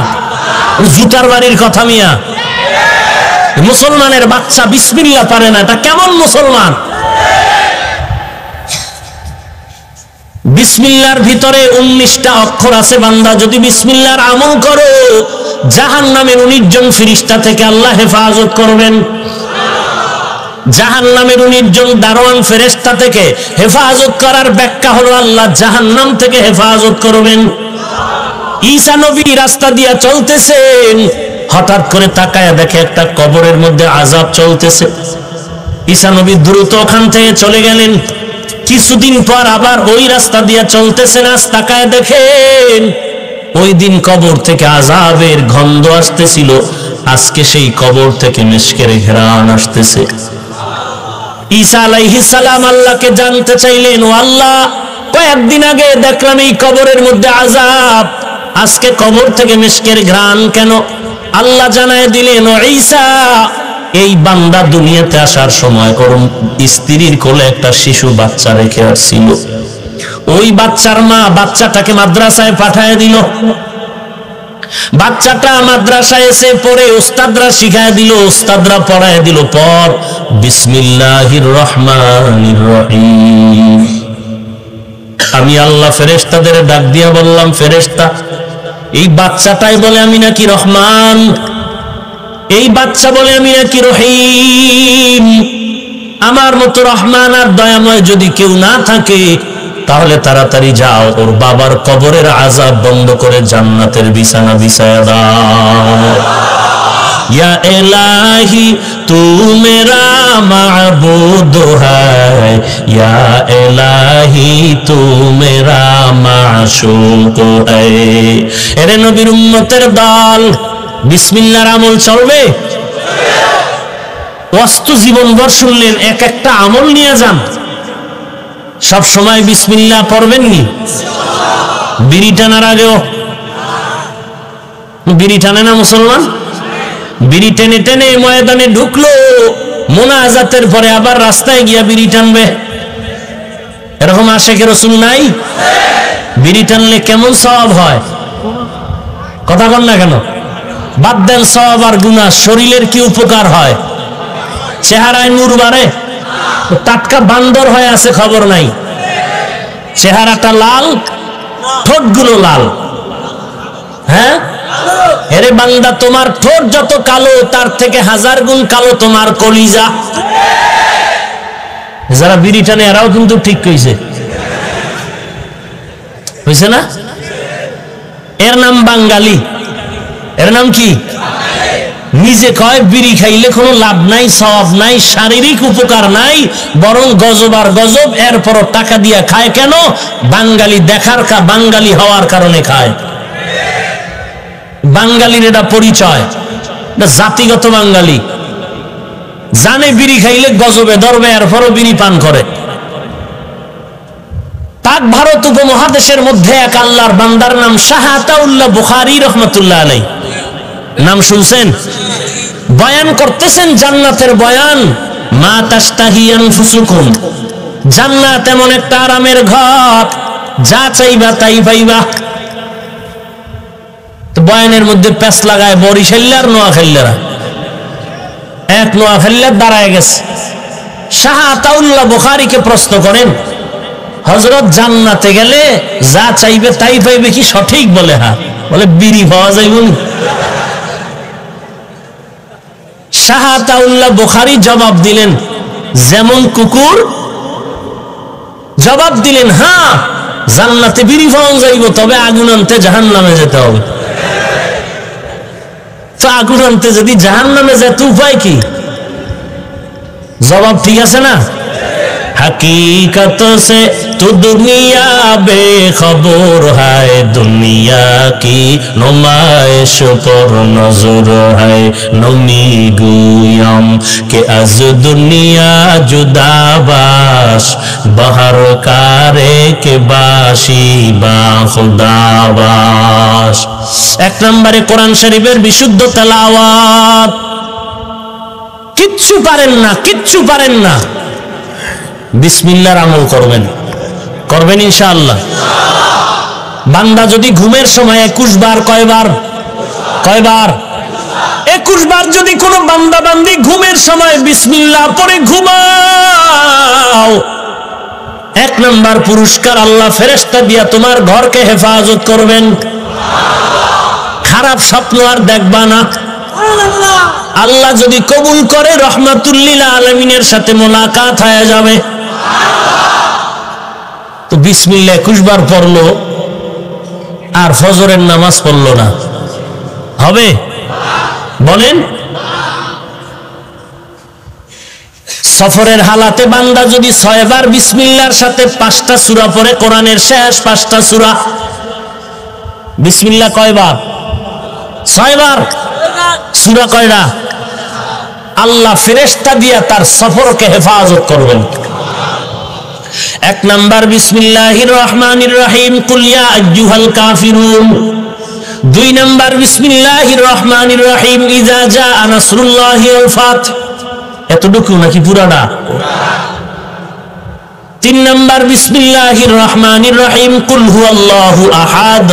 জুতার বাড়ির কথা মিয়া। মুসলমানের বাচ্চা বিসমিল্লাহ পারে না, এটা কেমন মুসলমান? বিসমিল্লাহর ভিতরে 19টা অক্ষর আছে। বান্দা যদি বিসমিল্লাহর আমল করো, জাহান্নামের 19 জন ফেরেশতা থেকে আল্লাহ হেফাজত করবেন। জাহান্নামের 19 জন দারোয়ান ফেরেশতা থেকে হেফাজত করার ব্যাখ্যা হলো আল্লাহ জাহান্নাম থেকে হেফাজত করবেন। ঈসা নবী রাস্তা দিয়া চলতেছেন, হঠাৎ করে তাকায়া দেখে একটা কবরের মধ্যে আযাব চলতেছে। ঈসা নবী দ্রুত ওখান থেকে চলে গেলেন। কিছুদিন পর আবার ওই রাস্তা দিয়া চলতেছেন, আজ তাকায়া দেখেন ওই দিন কবর থেকে আযাবের গন্ধ আসতেছিল, আজকে সেই কবর থেকে মিশকের ঘ্রাণ আসতেছে। ঈসা আলাইহিস সালাম আল্লাহকে জানতে চাইলেন, ও আল্লাহ, কয়েকদিন আগে দেখলাম এই কবরের মধ্যে আযাব, আজকে কবর থেকে মিশকের ঘ্রাণ কেন? আল্লাহ জানায় দিলেন, ও ঈসা, এই বান্দা দুনিয়াতে আসার সময় করুন স্ত্রীর কোলে একটা শিশু বাচ্চা রেখে আসছিল। ওই বাচ্চার মা বাচ্চাটাকে মাদ্রাসায় পাঠায় দিল। বাচ্চাটা মাদ্রাসায় এসে পড়ে উস্তাদরা শিখায় দিল, উস্তাদরা পড়ায় দিল, পর বিসমিল্লাহির রহমানির রহিম। আমি আল্লাহ ফেরেশতাদের ডাক দিয়া বললাম, ফেরেশতা এই বাচ্চাটাই বলে আমি নাকি রহমান, এই বাচ্চা বলে আমি নাকি রহিম। আমার মতো রহমান আর দয়াময় যদি কেউ না থাকে তাহলে তাড়াতাড়ি যাও, ওর বাবার কবরের আযাব বন্ধ করে জান্নাতের বিছানা বিছায়া দাও। ইয়া ইলাহি তু মেরা মাবুদ হ্যায়, ইয়া ইলাহি তু মেরা মাশুক হ্যায়। এরে নবীর উম্মতের দল, বিসমিল্লাহর আমল চলবে? ওয়াস্তু জীবনভর শুনলেন, এক একটা আমল নিয়ে যান। সব সময় বিসমিল্লাহ পড়বেন নি? বিড়ি টানার আগেও বিড়ি টানে না মুসলমান? বিড়ি টেনে টেনে ময়দানে ঢুকলো, মুনাজাতের পরে আবার রাস্তায় গিয়া বিড়ি টানবে। এরকম আশিকে রাসূল নাই? বিড়ি টানলে কেমন সওয়াব হয়? কথা বল না কেন? বাদ দেন সওয়াব আর গুনাহ, শরীরের কি উপকার হয়? চেহারায় নূর বাড়ে। টাটকা বান্দর হয়ে আছে খবর নাই, চেহারাটা লাল, ঠোঁটগুলো লাল। হ্যাঁ এরে বান্দা, তোমার ঠোঁট যত কালো তার থেকে 1000 গুণ কালো তোমার কলিজা। যারা বিড়ি টানে এরাও কিন্তু ঠিক কইছে, হইছে না? এর নাম বাঙালি। এর নাম কি? নিজে কয় বিড়ি খাইলে কোনো লাভ নাই, সওয়াব নাই, শারীরিক উপকার নাই, বরং গজব আর গজব। এরপরও টাকা দিয়া খায় কেন? বাঙালি দেখার বাঙালি হওয়ার কারণে খায়। বাঙালির এটা পরিচয়, এটা জাতিগত বাঙালি। জানে বিড়ি খাইলে গজবে ধরবে, এরপরও বিড়ি পান করে। পাক ভারত উপমহাদেশের মধ্যে এক আল্লাহর বান্দার নাম শাহ আতাউল্লাহ বুখারী রাহমাতুল্লাহ আলাইহি। নাম শুনছেন? বয়ান করতেছেন জান্নাতের বয়ান। মা তাশতাহি আনফুসুকুম, জান্নাত এমন একটা আরামের ঘর, যা চাইবা তাই পাইবা। তো বয়ানের মধ্যে প্যাঁচ লাগায় বরিশাল্লার নোয়াখালীরা, এক নোয়াখালীর দাঁড়ায় গেছে। শাহ আতাউল্লাহ বুখারীকে প্রশ্ন করেন, হযরত জান্নাতে গেলে যা চাইবে তাই পাইবে কি সঠিক? বলে হ্যাঁ। বলে বিড়ি পাওয়া যাইব না? শাহ আতাউল্লাহ বুখারী জবাব দিলেন, যেমন কুকুর। জবাব দিলেন, হ্যাঁ জান্নাতে বিড়ি পাওয়া যাইব, তবে আগুন আনতে জাহান্নামে যেতে হবে। তো আগুন আনতে যদি জাহান্নামে যেতে উপায় কি? জবাব ঠিক আছে না? हकीकत से तो दुनिया बेखबर है, दुनिया की नुमाइश पर नजर है। नमी गुयम के अज दुनिया जुदा बाश, बहर कारे के बाशी बा खुदा बाश। एक नंबरे कुरान शरीफের বিশুদ্ধ তেলাওয়াত। কিচ্ছু পারেন না, কিচ্ছু পারেন না, বিসমিল্লাহর আমল করবেন, করবেন ইনশাআল্লাহ। বান্দা যদি ঘুমের সময় 21 বার, কয়বার? 21 বার যদি কোনো বান্দা বান্দি ঘুমের সময় বিসমিল্লাহ পড়ে ঘুমাও, 1 নাম্বার পুরস্কার আল্লাহ ফেরেশতা দিয়া তোমার ঘরকে হেফাজত করবেন। খারাপ স্বপ্ন আর দেখবা না। আল্লাহ যদি কবুল করে রহমাতুল লিল আলামিনের সাথে মোলাকাত হয়ে যাবে। তো বিসমিল্লাহ 21 বার পড়লো আর ফজরের নামাজ পড়লো না, হবে? বলেন। সফরের হালাতে বান্দা যদি 6 বার বিসমিল্লাহর সাথে 5টা সূরা পড়ে, কোরআনের শেষ 5টা সূরা, বিসমিল্লাহ কয়বার? 6 বার। সূরা কয়টা? আল্লাহ ফেরেশতা দিয়া তার সফরকে হেফাজত করবেন। 1 নাম্বার বিসমিল্লাহির রহমানির রহিম, কুল ইয়া আইয়ুহাল কাফিরুন। 2 নাম্বার বিসমিল্লাহির রহমানির রহিম, ইযা জাআ নাসরুল্লাহি ওয়াল ফাতহ। এতটুকু নাকি পুরাটা? 3 নাম্বার বিসমিল্লাহির রহমানির রহিম কুল হুয়াল্লাহু আহাদ।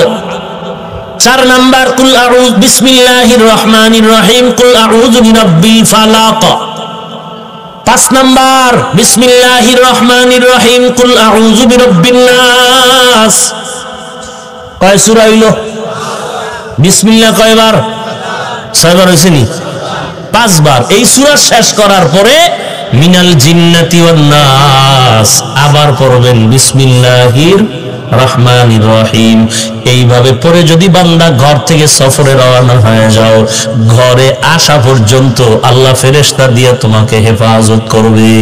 4 নাম্বার কুল আউযু বিসমিল্লাহির রহমানির রহিম কুল আউযু বিরাব্বিল ফালাক। 5 নাম্বার বিসমিল্লাহির রহমানির রহিম কুল আউযু বিরাব্বিন নাস। কয় সূরা হইল? বিসমিল্লাহ কয়বার? 6 বার হইছে নি? 5 বার। এই সূরা শেষ করার পরে মিনাল জিন্নাতি ওয়ান নাস আবার পড়বেন বিসমিল্লাহির রহমানির রহিম। এইভাবে পড়ে যদি বান্দা ঘর থেকে সফরে রওনা হয়ে যাও, ঘরে আসা পর্যন্ত আল্লাহ ফেরেশতা দিয়ে তোমাকে হেফাজত করবে।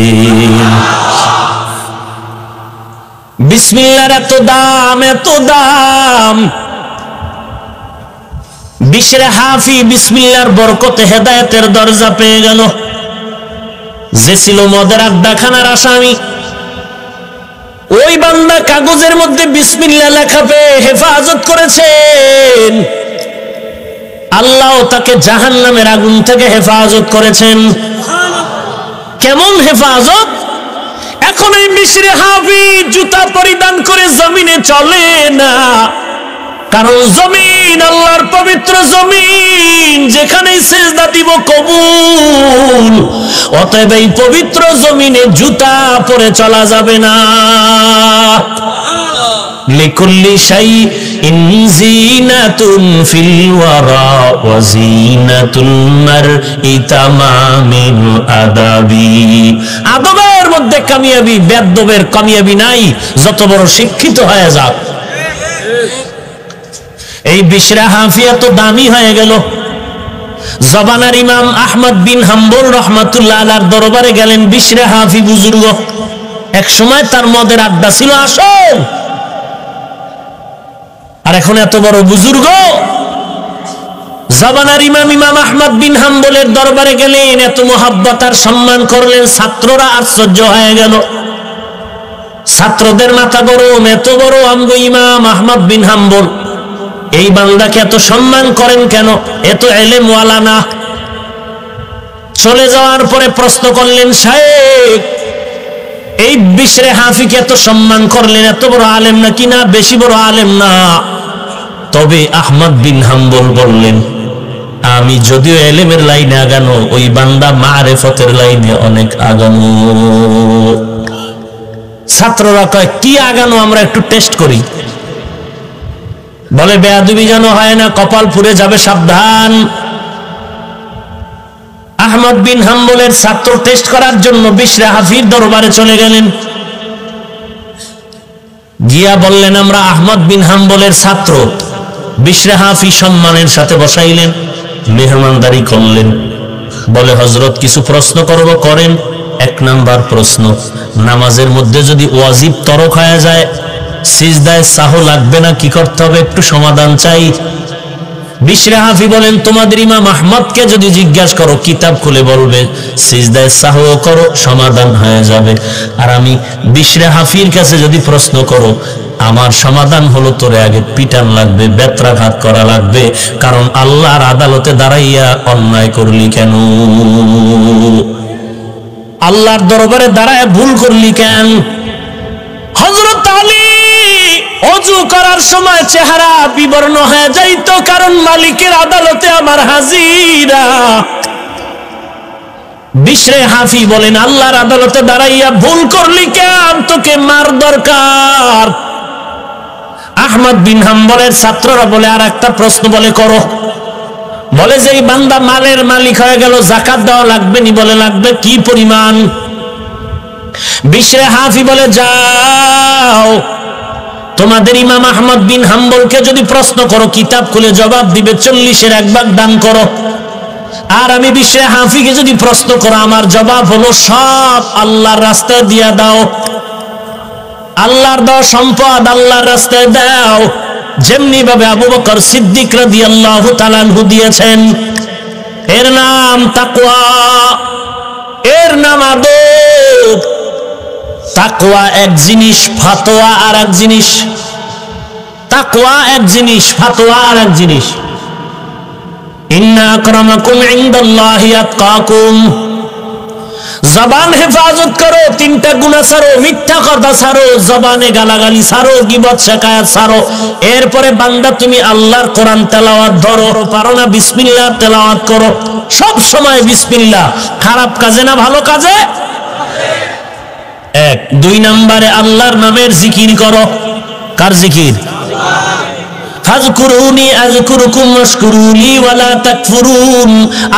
বিসমিল্লাহর এত দাম, এত দাম। বিশরে হাফি বিসমিল্লাহর বরকতে হেদায়েতের দরজা পেয়ে গেল। যে ছিল মদের আড্ডাখানার আসামি, ওই বান্দা কাগজের মধ্যে বিসমিল্লাহ লেখা পেয়ে হেফাজত করেছেন। আল্লাহ তাকে জাহান্নামের আগুন থেকে হেফাজত করেছেন। কেমন হেফাজত? এখন এই বিশরে হাফি জুতা পরিধান করে জমিনে চলে না, কারণ জমিন আল্লাহর পবিত্র জমিন, যেখানেই সিজদা দিব কবুল। অতএব এই পবিত্র জমিনে জুতা পরে চলা যাবে না। লিকুল্লি শাইইন জিনাতুন ফিল ওয়ারা ওয়া জিনাতুল মারই তামামিল আদাবি। আদবের মধ্যে কামিয়াবি, বেদবের কামিয়াবি নাই, যত বড় শিক্ষিত হয়ে যাক। এই বিশরা হাফিয়া তো দামি হয়ে গেল। জবানার ইমাম আহমদ বিন হাম্বল রহমাতুল্লাহ আলাইহির দরবারে গেলেন বিশরা হাফি বুজুর্গ। এক সময় তার মদের আড্ডা ছিল আসল, আর এখন এত বড় বুজুর্গ। জবানার ইমাম আহমদ বিন হাম্বলের দরবারে গেলেন, এত মুহাব্বত আর সম্মান করলেন, ছাত্ররা আশ্চর্য হয়ে গেল। ছাত্রদের মাথা গরম, এত বড় আমগো ইমাম আহমদ বিন হাম্বল, এই বান্দাকে এত সম্মান করেন কেন? এত এলেম ওয়ালা না? চলে যাওয়ার পরে প্রশ্ন করলেন, শাইখ এই বিশরে হাফিকে এত সম্মান করলেন, এত বড় আলেম নাকি? না, বেশি বড় আলেম না। তবে আহমদ বিন হাম্বল বললেন, আমি যদিও এলেমের লাইনে আগানো, ওই বান্দা মারেফতের লাইনে অনেক আগানো। ছাত্ররা কয়, কি আগানো? আমরা একটু টেস্ট করি। বলে, বেয়াদবি যেন হয় না, কপাল পুড়ে যাবে, সাবধান। আহমদ বিন হাম্বলের ছাত্র টেস্ট করার জন্য বিশরে হাফির দরবারে চলে গেলেন। গিয়া বললেন, আমরা আহমদ বিন হাম্বলের ছাত্র। বিশরে হাফি সম্মানের সাথে বসাইলেন, মেহমানদারি করলেন। বলে, হযরত কিছু প্রশ্ন করব, করেন। 1 নাম্বার প্রশ্ন, নামাজের মধ্যে যদি ওয়াজিব তরক হয়ে যায়, সিজদায় সাহু লাগবে না, কি করতে হবে? একটু সমাধান চাই। বিশরে হাফি বলেন, তোমাদের ইমাম আহমদকে যদি জিজ্ঞাসা করো, কিতাব খুলে বলবে সিজদায় সাহু করো, সমাধান হয়ে যাবে। আর আমি বিশরে হাফির কাছে যদি প্রশ্ন করো, আমার সমাধান হলো তোরে আগে পিটান লাগবে, বেত্রাঘাত করা লাগবে, কারণ আল্লাহর আদালতে দাঁড়াইয়া অন্যায় করলি কেন? আল্লাহর দরবারে দাঁড়ায় ভুল করলি কেন? হযরত আলী ওযু করার সময় চেহারা বিবর্ণ হয়ে যাইতো, কারণ মালিকের আদালতে আমার হাজিরা। বিশরে হাফি বলেন, আল্লাহর আদালতে দাঁড়াইয়া ভুল করলি কেন? তোকে মার দরকার। আহমদ বিন হাম্বলের ছাত্ররা বলে, আর একটা প্রশ্ন বলে করো। বলে, যে এই বান্দা মালের মালিক হয়ে গেল, যাকাত দেওয়া লাগবে নি? বলে, লাগবে। কি পরিমাণ? বিশরে হাফি বলে, যাও তোমাদের ইমাম আহমদ বিন হাম্বলকে যদি প্রশ্ন করো, কিতাব খুলে জবাব দিবে 40-এর 1 ভাগ দান করো। আর আমি বিশরে হাফিকে যদি প্রশ্ন করো, আমার জবাব হলো সব আল্লাহর রাস্তায় দিয়া দাও। আল্লাহর দেওয়া সম্পদ আল্লাহর রাস্তায় দাও, যেমনি ভাবে আবু বকর সিদ্দিক রাদিয়াল্লাহু তাআলা আনহু দিয়েছেন। এর নাম তাকওয়া, এর নাম আদব। তাকওয়া এক জিনিস, ফাতোয়া আর এক জিনিস। তাকওয়া এক জিনিস, ফাতোয়া আর এক জিনিস। ইন্না আকরামাকুম ইনদাল্লাহি আতকাকুম। জবান হেফাজত করো, তিনটা গুনাহ ছাড়ো, মিথ্যা কথা ছাড়ো, জবানে গালাগালি ছাড়ো, গীবত শিকায়াত ছাড়ো। এরপরে বান্দা তুমি আল্লাহর কোরআন তেলাওয়াত ধরো, পারো না বিসমিল্লাহ তেলাওয়াত করো, সব সময় বিসমিল্লাহ। খারাপ কাজে না ভালো কাজে? এক। দুই নম্বরে আল্লাহর নামের জিকির করো। কার জিকির? ফাযকুরুনি আযকুরুকুম ওয়াশকুরুলি ওয়ালা তাকফুরুন।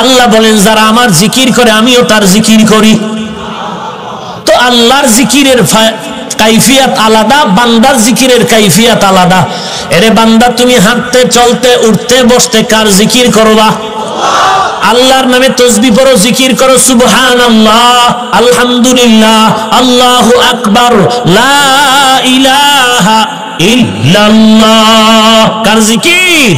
আল্লাহ বলেন যারা আমার জিকির করে আমিও তার জিকির করি। তো আল্লাহর জিকিরের কাইফিয়াত আলাদা, বান্দার জিকিরের কাইফিয়াত আলাদা। এরে বান্দা তুমি হাঁটতে চলতে উঠতে বসতে কার জিকির করবা? আল্লাহর নামে তাসবিহ পড়ো, জিকির করো, সুবহানাল্লাহ, আলহামদুলিল্লাহ, আল্লাহু আকবার, লা ইলাহা ইল্লাল্লাহ। কার জিকির?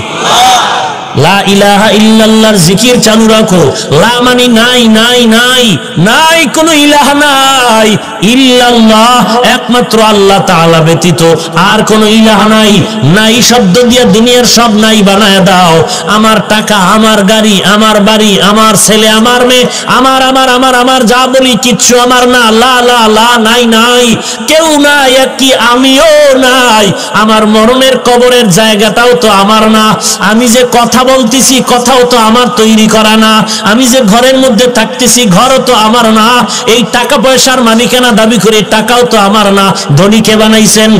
লা ইলাহা ইল্লাল্লাহর জিকির চালু রাখো। লা মানে নাই, নাই, নাই, নাই, কোন ইলাহা নাই। ইল্লাল্লাহ একমাত্র আল্লাহ তাআলা ব্যতীত আর কোন ইলাহা নাই। নাই শব্দ দিয়ে দুনিয়ার সব নাই বানায় দাও। আমার টাকা, আমার গাড়ি, আমার বাড়ি, আমার ছেলে, আমার মেয়ে, আমার আমার আমার আমার যা বলি কিচ্ছু আমার না। লা লা লা, নাই, নাই, কেউ নাই, কি আমিও নাই। আমার মরণের কবরের জায়গাটাও তো আমার না। আমি যে কথা বলতেছি কথাও তো আমার তৈরি করা না। আমি যে ঘরের মধ্যে থাকতেছি ঘরও তো আমার না। এই টাকা পয়সার মালিকানা দাবি করে টাকাও তো আমার না। ধনী কে বানাইছেন?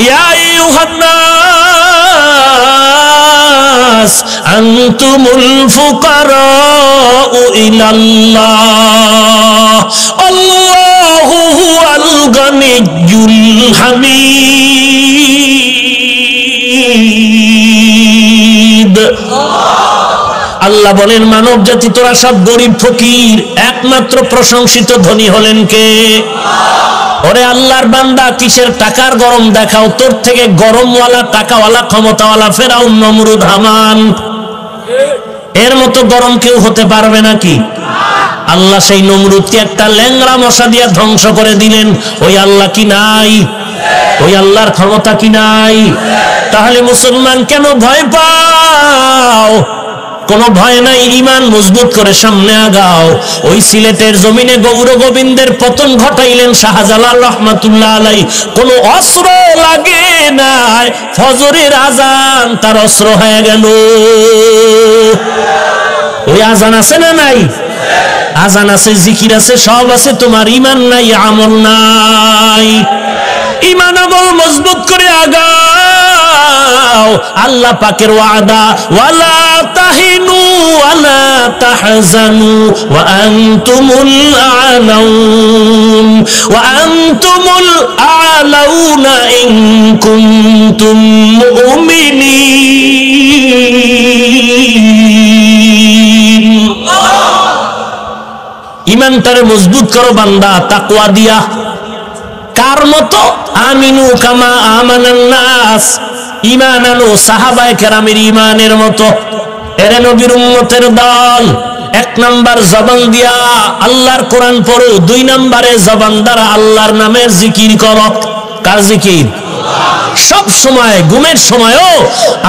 ইয়া আইয়ুহান নাস আনতুমুল ফুকারাউ ইলাল্লাহ আল্লাহু হুয়াল গানিয়্যুল হামিদ। আল্লাহ বলেন মানব জাতি তোরা সব গরিব ফকির, একমাত্র প্রশংসিত ধনী হলেন কে? ওরে আল্লাহর বান্দা, কিসের টাকার গরম দেখাও? তোর থেকে গরমওয়ালা, টাকাওয়ালা, ক্ষমতাওয়ালা ফেরাউন, নমরুদ, হামান, এর মতো গরম কেউ হতে পারবে নাকি? আল্লাহ সেই নমরুদকে একটা ল্যাংড়া মশা দিয়ে ধ্বংস করে দিলেন। ওই আল্লাহ কি নাই? ওই আল্লাহর ক্ষমতা কি নাই? তাহলে মুসলমান কেন ভয় পাও? কোনো ভয় নাই, ঈমান মজবুত করে সামনে আগাও। ওই সিলেটের জমিনে গৌর গোবিন্দের পতন ঘটাইলেন শাহজালাল রহমাতুল্লাহ আলাই। কোনো অস্ত্র লাগে নাই, ফজরের আজান তার অস্ত্র হয়ে গেল। ওই আজান আছে না নাই? আজান আছে, জিকির আছে, সব আছে, তোমার ঈমান নাই, আমল নাই। ঈমান আমল মজবুত করে আগাও। আল্লাহ পাকের ওয়াদা, ওয়ালা তাহিনু ওয়ালা তাহজানু ওয়া আনতুমুল আ'লাউন ওয়া আনতুমুল আ'লাউনা ইন কুনতুম মুমিনিন। ঈমানটারে মজবুত করো বান্দা তাকওয়া দিয়া। কার মতো? আমিনু কামা আমানান নাস, ঈমান আনো সাহাবায়ে কেরামের ঈমানের মতো। এরে নবীর উম্মতের দল, এক নাম্বার জবান দিয়া আল্লাহর কোরআন পড়ো, দুই নম্বরে জবান দ্বারা আল্লাহর নামের জিকির করো। কার জিকির? সব সময়, ঘুমের সময়ও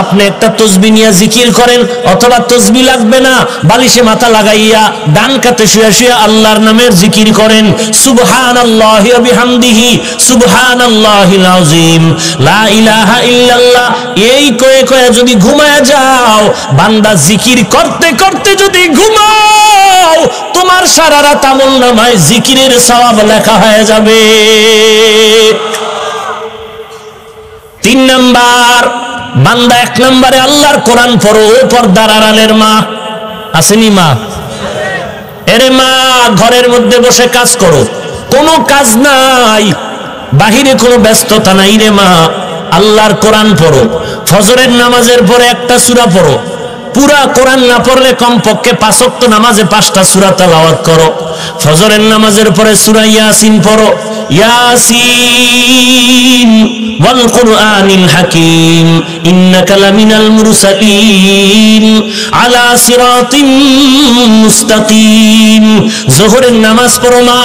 আপনি একটা তসবিহ নিয়ে জিকির করেন, অথবা তসবিহ লাগবে না, বালিশে মাথা লাগাইয়া ডান কাতে শুয়ে শুয়ে আল্লাহর নামের জিকির করেন। সুবহানাল্লাহি ওয়া বিহামদিহি সুবহানাল্লাহিল আযীম, লা ইলাহা ইল্লাল্লাহ, এই কয়ে কয়ে যদি ঘুমায় যাও, বান্দা জিকির করতে করতে যদি ঘুমাও, তোমার সারা রাত আমলনামায় জিকিরের সওয়াব লেখা হয়ে যাবে। তিন নাম্বার, বান্দা এক নম্বরে আল্লাহর কোরআন পড়ো। পর্দার আড়ালের মা আসেনি? মা, এরে মা, ঘরের মধ্যে বসে কাজ করো, কোনো কাজ নাই, বাহিরে কোনো ব্যস্ততা নাই রে মা, আল্লাহর কোরআন পড়ো। ফজরের নামাজের পরে একটা সূরা পড়ো। পুরা কোরআন না পড়লে কমপক্ষে 5 ওয়াক্ত নামাজে 5টা সূরা তেলাওয়াত করো। ফজরের নামাজের পরে সূরা ইয়াসিন পড়ো, ইয়াসিন ওয়াল কুরআনিল হাকীম ইন্নাকা লামিনাল মুরসালিন আলা সিরাতিন মুস্তাকিম। যোহরের নামাজ পড়ো মা,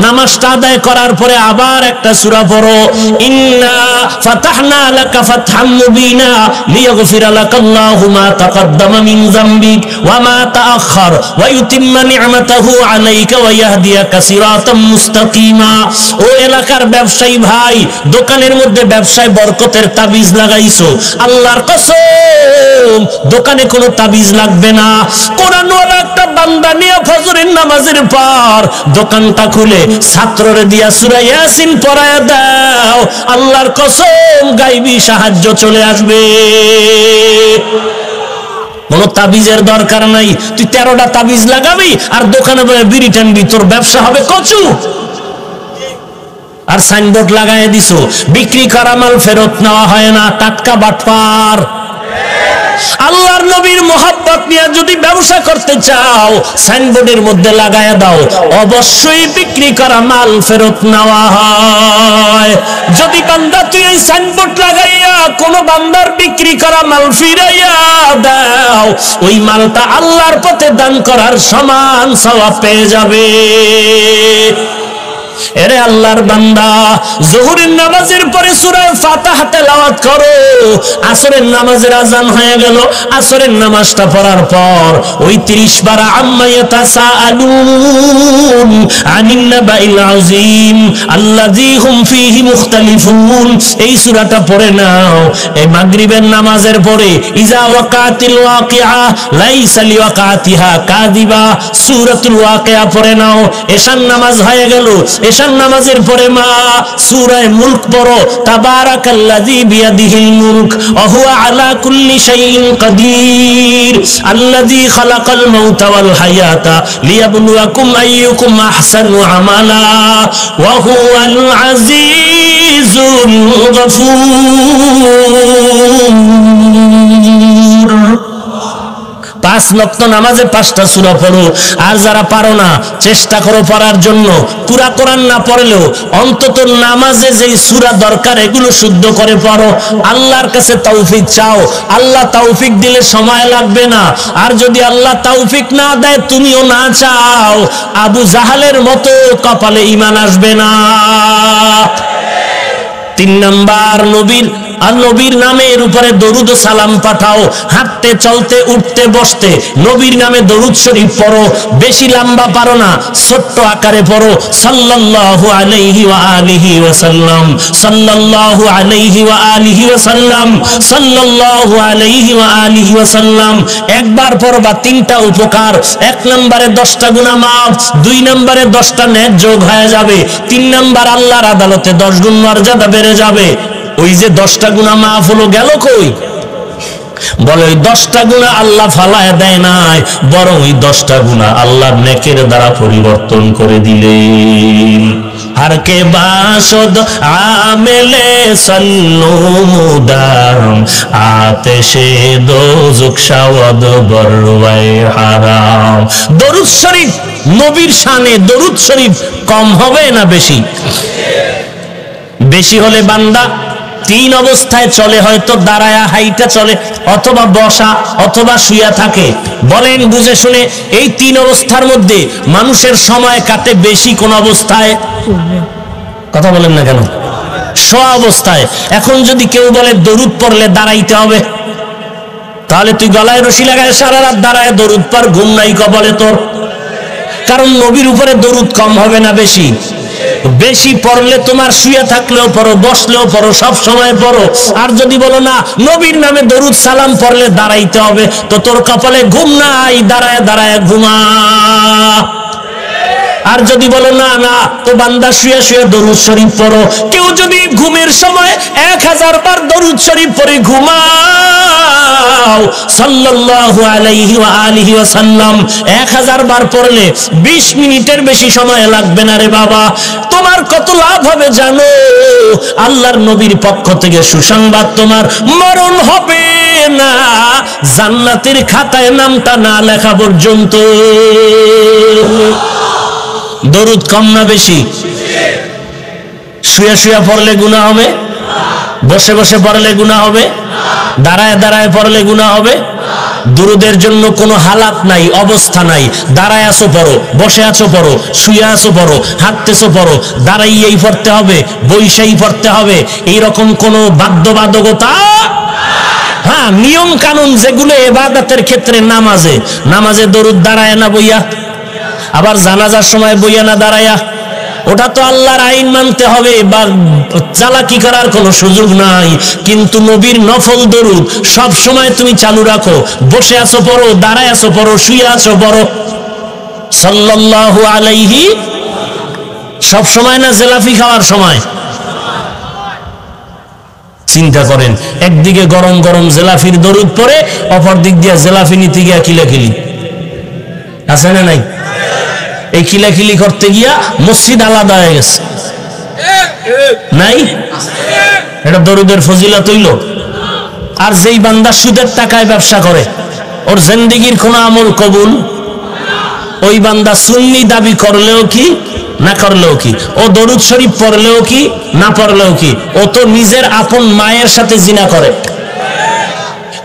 নামাজটা আদায় করার পরে আবার একটা সূরা পড়ো, ইন্না ফাতাহনা লাকা ফাতহাম মুবিনা লিয়াগফিরা লাকাল্লাহু মা তাকাদ্দামা মিন যামবিক ওয়া মা তাআখার ওয়া ইউতিম্মা নি'মাতাহু আলাইকা ওয়া ইয়াহদিয়াকা সিরাতাম মুস্তাকিমা। ও এলাকার ব্যবসায়ী ভাই, দোকানের মধ্যে ব্যবসায় বরকতের তাবিজ লাগাইছো, আল্লাহর কসম দোকানে কোনো তাবিজ লাগবে না। কোরআনওয়ালা একটা বান্দা নিয়ে ফজরের নামাজের পর দোকানটা খুলে ছাত্ররে দিয়া সূরা ইয়াসিন পড়ায়া দাও, আল্লাহর কসম গায়বী সাহায্য চলে আসবে। কোনো তাবিজের দরকার নাই, তুই 13টা তাবিজ লাগাবি আর দোকানে বিড়ি টানবি, তোর ব্যবসা হবে কচু। আর সাইনবোর্ড লাগাই দিছো, বিক্রি করা মাল ফেরত নেওয়া হয় না, টাটকা বাটপার। আল্লাহর নবীর মোহাব্বত নিয়ে যদি ব্যবসা করতে চাও, সাইনবোর্ডের মধ্যে লাগায়া দাও, অবশ্যই বিক্রি করা মাল ফেরত নেওয়া হয়। যদি বান্দা তুই এই সাইনবোর্ড লাগাইয়া কোন বান্দার বিক্রি করা মাল ফিরাইয়া দাও, ওই মালটা আল্লাহর পথে দান করার সমান সওয়াব পেয়ে যাবে। এরে আল্লাহর বান্দা, যোহরের নামাজের পরে সূরা ফাতিহা তেলাওয়াত করো। আসরের নামাজের আযান হয়ে গেল, আসরের নামাজটা পড়ার পর ওই 30 বার আম্মা ইয়াতাসাআলুন আনিন নাবাইল আযীম আল্লাযী হুম ফীহি মুখতালিফুন, এই সূরাটা পড়ে নাও। এই মাগরিবের নামাজের পরে ইজা ওয়াকাতিল ওয়াকিআ লাইসা লিওয়াকাতিহা কাযিবা, সূরাতুল ওয়াকিআ পড়ে নাও। এশার নামাজ হয়ে গেল, এশার নামাজের পরে মা সূরা মুলক পড়ো, তাবারাকাল্লাযী বিয়াদিহিল মুলক ওয়া হুয়া আলা কুল্লি শাইইন কাদির আল্লাযী খালাকাল মাউতা ওয়াল হায়াতা লিয়াবলুয়াকুম আইয়ুকুম আহসানু আমালা ওয়া হুয়াল আজিজুল গফুর। 5 ওয়াক্ত নামাজে 5টা সূরা পড়ো। আর যারা পারো না, চেষ্টা করো পড়ার জন্য। পুরা কোরআন না পড়লেও অন্তত নামাজে যেই সূরা দরকার এগুলো শুদ্ধ করে পড়ো। আল্লাহর কাছে তৌফিক চাও, আল্লাহ তৌফিক দিলে সময় লাগবে না। আর যদি আল্লাহ তৌফিক না দেয়, তুমিও না চাও, আবু জাহালের মতো কপালে ঈমান আসবে না। 3 নাম্বার, নবীর নামের উপরে দরুদ ও সালাম পাঠাও। হাঁটতে চলতে উঠতে বসতে নবীর নামে দরুদ শরীফ পড়ো। বেশি লম্বা পারো না, ছোট্ট আকারে পড়ো। সাল্লাল্লাহু আলাইহি ওয়া আলিহি ওয়া সাল্লাম, সাল্লাল্লাহু আলাইহি ওয়া আলিহি ওয়া সাল্লাম, সাল্লাল্লাহু আলাইহি ওয়া আলিহি ওয়া সাল্লাম। একবার পড়বা 3টা উপকার। 1 নম্বরে 10টা গুনাহ মাফ, 2 নম্বরে 10টা নেক যোগ হয়ে যাবে, 3 নম্বর আল্লাহর আদালতে 10 গুণ মর্যাদা বেড়ে যাবে। ওই যে 10টা গুনাহ মাফ হলো, গেল কই? বলে ওই 10টা গুনাহ আল্লাহ ফালায় দেয় নাই, বরং ওই 10টা গুনাহ আল্লাহর নেকের দ্বারা পরিবর্তন করে দিলেন। हर के बाशुद आमिले सल्लुदाम आतिशे दोज़ुक शावद बरवाए हराम। दरूद शरीफ नबीर शाने दरूद शरीफ कम होबे ना बेशी? बेशी होले बांदा 3 অবস্থায় চলে, হয়তো দাঁড়ায়া হাইটা চলে, অথবা বসা, অথবা শুয়া থাকে। বলেন বুঝে শুনে, এই 3 অবস্থার মধ্যে মানুষের সময় কাটে বেশি কোন অবস্থায়? কথা বলেন না কেন? শোয়া অবস্থায়। এখন যদি কেউ বলে দরুদ পড়লে দাঁড়াইতে হবে, তাহলে তুই গলায় রশি লাগায় সারা রাত দাঁড়ায় দরুদ পড়, ঘুম নাই কবলে তোর। কারণ নবীর উপরে দরুদ কম হবে না বেশি? বেশি পড়লে তোমার শুয়ে থাকলেও পড়ো, বসলেও পড়ো, সব সময় পড়ো। আর যদি বলো না নবীর নামে দরুদ সালাম পড়লে দাঁড়াইতে হবে, তো তোর কপালে ঘুম নাই, দাঁড়ায় দাঁড়ায় ঘুমা। আর যদি বলো না না, তো বান্দা শুয়ে শুয়ে দরুদ শরীফ পড়ো। কেউ যদি ঘুমের সময় 1000 বার দরুদ শরীফ পড়ে ঘুমাও, সাল্লাল্লাহু আলাইহি ওয়া আলিহি ওয়া সাল্লাম 1000 বার পড়লে 20 মিনিটের বেশি সময় লাগবে না রে বাবা। তোমার কত লাভ হবে জানো? আল্লাহর নবীর পক্ষ থেকে সুসংবাদ, তোমার মরণ হবে না জান্নাতের খাতায় নামটা না লেখা পর্যন্ত। দরুদ কম না বেশি? শুয়ে শুয়ে পড়লে গুনাহ হবে, বসে বসে পড়লে গুনাহ হবে, দাঁড়ায় দাঁড়ায় পড়লে গুনাহ হবে। দুরুদের জন্য কোনো হালাত নাই, অবস্থা নাই। দাঁড়ায় আছো পড়ো, বসে আছো পড়ো, শুয়ে আছো পড়ো, হাঁটতেছো পড়ো, দাঁড়াইয়েই পড়তে হবে, বইসাই পড়তে হবে, এইরকম কোনো বাধ্যবাধকতা। হ্যাঁ, নিয়ম কানুন যেগুলো ইবাদতের ক্ষেত্রে, নামাজে দরুদ দাঁড়ায় না বইয়া, আবার জানাজার সময় বইয়া না দাঁড়ায়া, ওটা তো আল্লাহর আইন মানতে হবে, বা চালাকি করার কোনো সুযোগ নাই। কিন্তু নবীর নফল দরুদ সব সময় তুমি চালু রাখো, বসে আছো পড়ো, দাঁড়ায় আছো পড়ো, শুয়ে আছো পড়ো। সাল্লাল্লাহু আলাইহি, সব সময় না জেলাফি খাওয়ার সময়। চিন্তা করেন, একদিকে গরম গরম জেলাফির দরুদ পড়ে, অপর দিক দিয়ে জেলাফি নিতে গিয়া কিলাকিলি আছে না নাই? এই কিলাকিলি করতে গিয়া মসজিদ আলাদা হয়ে গেছে, নাই? এটা দরুদের ফজিলত হইল। আর যেই বান্দা সুদের টাকায় ব্যবসা করে, ওর জিন্দেগির কোন আমল কবুল, ওই বান্দা সুন্নি দাবি করলেও কি না করলেও কি, ও দরুদ শরীফ পড়লেও কি না পড়লেও কি, ও তো নিজের আপন মায়ের সাথে জিনা করে।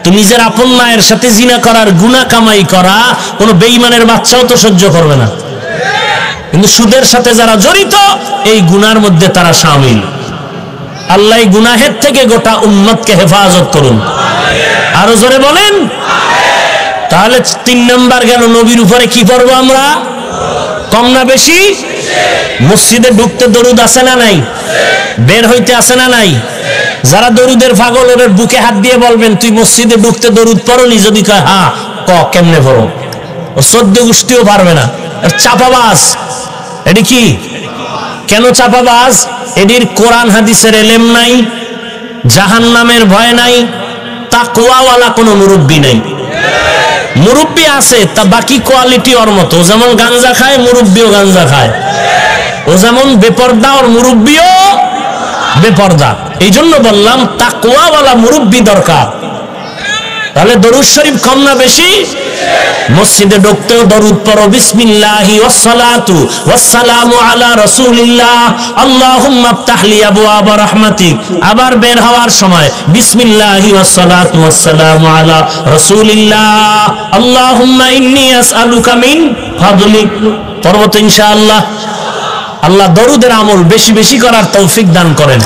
তো নিজের আপন মায়ের সাথে জিনা করার গুনাহ কামাই করা কোনো বেঈমানের বাচ্চাও তো সহ্য করবে না। কিন্তু সুদের সাথে যারা জড়িত, এই গুনার মধ্যে তারা শামিল। আল্লাহ গুনাহের থেকে গোটা উম্মতকে হেফাজত করুন, আরো জোরে বলেন। তাহলে 3 নাম্বার গেল, নবীর উপরে কি পড়বো আমরা? কম না বেশি? মসজিদে ঢুকতে দরুদ আছে না নাই? বের হইতে আছে না নাই? যারা দরুদের পাগল, ওদের বুকে হাত দিয়ে বলবেন, তুই মসজিদে ঢুকতে দরুদ পড়নি? যদি কয় হ্যাঁ, কেমনে পড়ো? ও 14 গোষ্ঠীও পারবে না। চাপাবাজ। এটি কি? কেন চাপাবাজ? এটির কোরআন হাদিসের এলেম নাই, জাহান্নামের ভয় নাই, তাকওয়াওয়ালা কোনো মুরব্বী নাই। মুরব্বী আছে, তা বাকি কোয়ালিটি ওর মতো। ও যেমন গাঞ্জা খায়, মুরব্বীও গাঞ্জা খায়। ও যেমন বেপর্দা, ওর মুরব্বীও বেপর্দা। এই জন্য বললাম তাকওয়াওয়ালা মুরব্বী দরকার। তাহলে দরুদ শরীফ কম না বেশি? মসজিদে ঢুকতেও দরুদ পড়ো, বিসমিল্লাহি ওয়াসসালাতু ওয়াসসালামু আলা রাসূলিল্লাহ, আল্লাহুম্মা আফতাহ লি আবওয়াবা রাহমাতিক। আবার বের হওয়ার সময় বিসমিল্লাহি ওয়াসসালাতু ওয়াসসালামু আলা রাসূলিল্লাহ, আল্লাহুম্মা ইন্নী আসআলুকা মিন ফাদলিক। পড়ব তো ইনশাআল্লাহ। আল্লাহ দরুদের আমল বেশি বেশি করার তৌফিক দান করেন।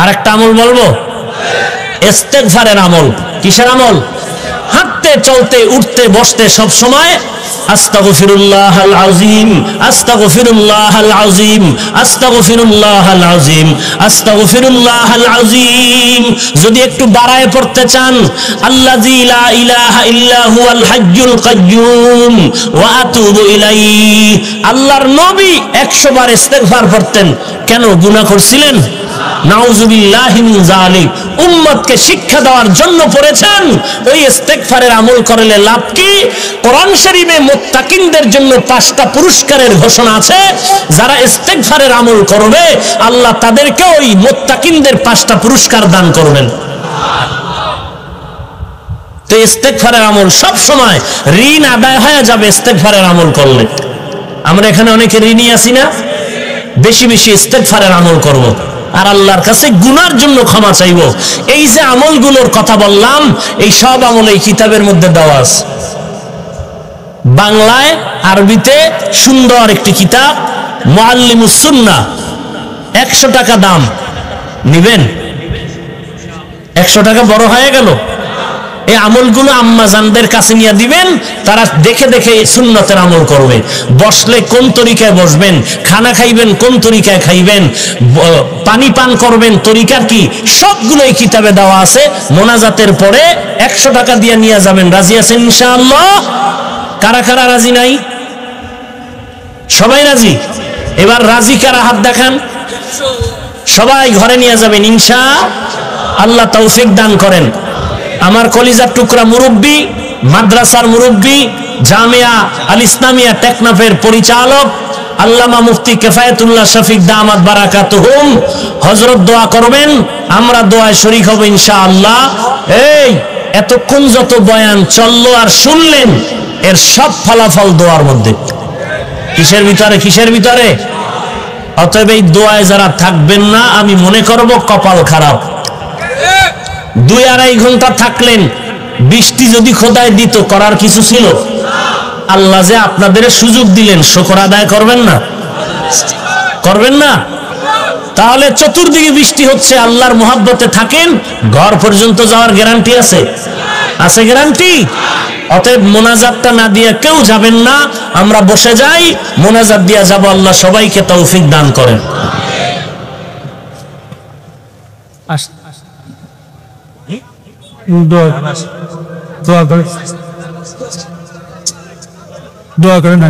আরেকটা আমল বলবো, ইস্তেগফারের আমল। কিসের আমল? হাঁটতে, চলতে, উঠতে, বসতে সব সময় আস্তাগফিরুল্লাহাল আযীম, আস্তাগফিরুল্লাহাল আযীম, আস্তাগফিরুল্লাহাল আযীম, আস্তাগফিরুল্লাহাল আযীম। যদি একটু বাড়ায় পড়তে চান, আল্লাযী লা ইলাহা ইল্লা হুয়াল হাইয়্যুল কাইয়্যুম ওয়া আতুবু ইলাইহি। আল্লাহর নবী 100 বার ইস্তেগফার পড়তেন। কেন? গুনাহ করছিলেন? নাউযুবিল্লাহি মিন যালিক। উম্মতকে শিক্ষা দেওয়ার জন্য পড়েছেন। ওই ইস্তেগফারের আমল করলে লাভ কি? কোরআন শরীফে মুত্তাকিনদের জন্য 5টা পুরস্কারের ঘোষণা আছে। যারা ইস্তেগফারের আমল করবে, আল্লাহ তাদেরকে ওই মুত্তাকিনদের 5টা পুরস্কার দান করবেন। তো ইস্তেগফারের আমল সব সময়, ঋণ আদায় হয়ে যাবে ইস্তেগফারের আমল করলে। আমরা এখানে অনেকে ঋণী আছি না? বেশি বেশি ইস্তেগফারের আমল করব, আর আল্লাহর কাছে গুনার জন্য ক্ষমা চাইব। এই যে আমলগুলোর কথা বললাম, এই সব আমল এই কিতাবের মধ্যে দেওয়া আছে। বাংলায়, আরবিতে সুন্দর একটি কিতাব, মুআল্লিমুস সুন্নাহ। 100 টাকা দাম। নিবেন? 100 টাকা বড় হয়ে গেল। এই আমলগুলো আম্মাজানদের কাছে নিয়ে দিবেন, তারা দেখে দেখে সুন্নতের আমল করবে। বসলে কোন তরিকায় বসবেন, খানা খাইবেন কোন তরিকায় খাইবেন, পানি পান করবেন তরিকা কি, সবগুলো এই কিতাবে দেওয়া আছে। মোনাজাতের পরে 100 টাকা দিয়ে নিয়ে যাবেন। রাজি আছেন ইনশাআল্লাহ? কারা কারা রাজি নাই? সবাই রাজি? এবার রাজি কারা? হাত দেখান। সবাই ঘরে নিয়ে যাবেন ইনশাআল্লাহ। তৌফিক দান করেন। আমার কলিজার টুকরা মুরব্বী, মাদ্রাসার মুরব্বী, জামিয়া আল ইসলামিয়া টেকনাফের পরিচালক আল্লামা মুফতি কিফায়াতুল্লাহ শফিক দামাত বারাকাতুহুম, হযরত দোয়া করবেন, আমরা দোয়ায় শরীক হব ইনশাআল্লাহ। এই এতক্ষণ যত বয়ান চললো আর শুনলেন, এর সব ফলাফল দোয়ার মধ্যে। কিসের ভিতরে? কিসের ভিতরে? অতএব এই দোয়ায় যারা থাকবেন না, আমি মনে করব কপাল খারাপ। 2-2.5 ঘন্টা থাকলেন, বৃষ্টি যদি খোদায় দিত, করার কিছু ছিল? আল্লাহ যে আপনাদের সুযোগ দিলেন, শুকর আদায় করবেন না? করবেন না? তাহলে চতুর্দিকে বৃষ্টি হচ্ছে, আল্লাহর মহব্বতে থাকেন, ঘর পর্যন্ত যাওয়ার গ্যারান্টি আছে? আছে গ্যারান্টি? অতএব মোনাজাতটা না দিয়ে কেউ যাবেন না, আমরা বসে যাই, মোনাজাত দিয়ে যাব। আল্লাহ সবাইকে তৌফিক দান করেন। দোয়া করে না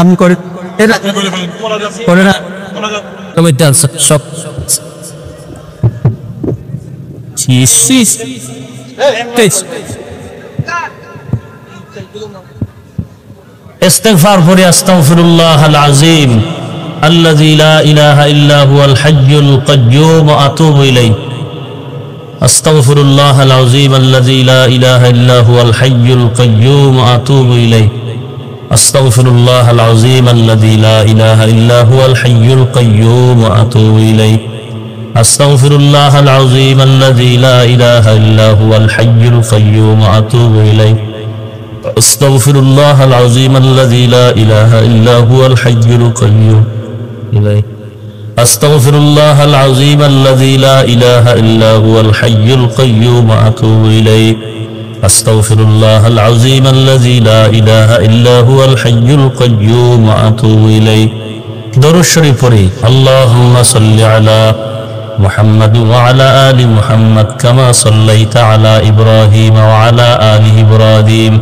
আমি করে করে না সব ইস্তিগফার পড়ি। আস্তাগফিরুল্লাহাল আযীম আল্লাযী লা ইলাহা ইল্লা হুয়াল হাইয়ুল কাইয়্যুম ওয়া আতুবু ইলাইহি। আস্তাগফিরুল্লাহাল আযীম আল্লাযী লা ইলাহা ইল্লা হুয়াল হাইয়ুল কাইয়্যুম ওয়া আতুবু ইলাইহি। আস্তাগফিরুল্লাহাল আযীম আল্লাযী লা ইলাহা ইল্লা হুয়াল হাইয়ুল কাইয়্যুম ওয়া আতুবু ইলাইহি। আস্তাগফিরুল্লাহাল আযীম আল্লাযী লা ইলাহা ইল্লা হুয়াল হাইয়ুল কাইয়্যুম ওয়া আতুবু ইলাইহি। আস্তাগফিরুল্লাহাল আযীম আল্লাযী লা ইলাহা ইল্লা হুয়াল হাইয়ুল কাইয়্যুম ইলাইহি। আস্তাগফিরুল্লাহাল আযীম আল্লাযী লা ইলাহা ইল্লা হুয়াল হাইয়ুল কাইয়্যুম ওয়া আতুবু ইলাইহি। আস্তাগফিরুল্লাহাল আযীম আল্লাযী লা ইলাহা ইল্লা হুয়াল হাইয়ুল কাইয়্যুম ওয়া আতুবু ইলাইহি। দরুদ শরীফ পড়ি। আল্লাহুম্মা সাল্লি আলা মুহাম্মাদ ওয়া আলা আলি মুহাম্মাদ কামা সাল্লাইতা আলা ইব্রাহিম ওয়া আলা আলি ইব্রাহিম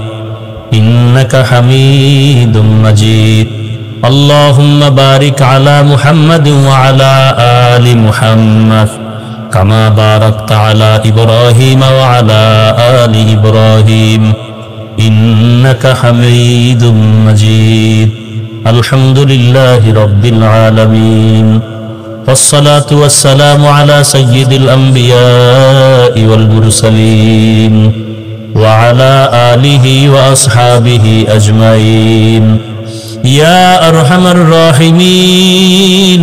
ইন্নাকা হামিদুম মাজিদ। আল্লাহুম্মা বারিক আলা মুহাম্মাদ ওয়া আলা আলি মুহাম্মাদ কামা বারাকতা আলা ইব্রাহিম ওয়া আলা আলি ইব্রাহিম ইন্নাকা হামিদুম মাজিদ। আলহামদুলিল্লাহি রাব্বিল আলামিন। والصلاة والسلام على سيد الأنبياء والمرسلين وعلى آله وأصحابه أجمعين يا أرحم الراحمين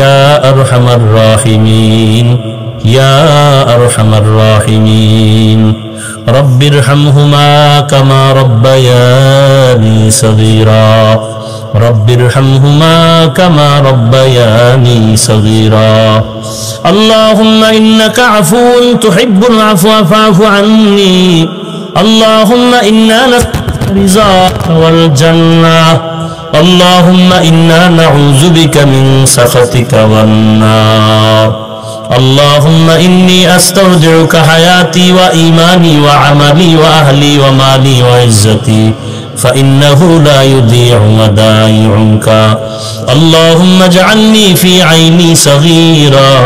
يا أرحم الراحمين يا أرحم الراحمين رب ارحمهما كما ربياني صغيرا رب ارحمهما كما ربياني صغيرا اللهم إنك عفو تحب العفو فاعف عني اللهم إنا نسألك رضاك والجنة اللهم إنا نعوذ بك من سخطك والنار اللهم إني أستودعك حياتي وإيماني وعملي وأهلي ومالي وعزتي فإنه لا يضيع ودائعك اللهم اجعلني في عيني صغيرا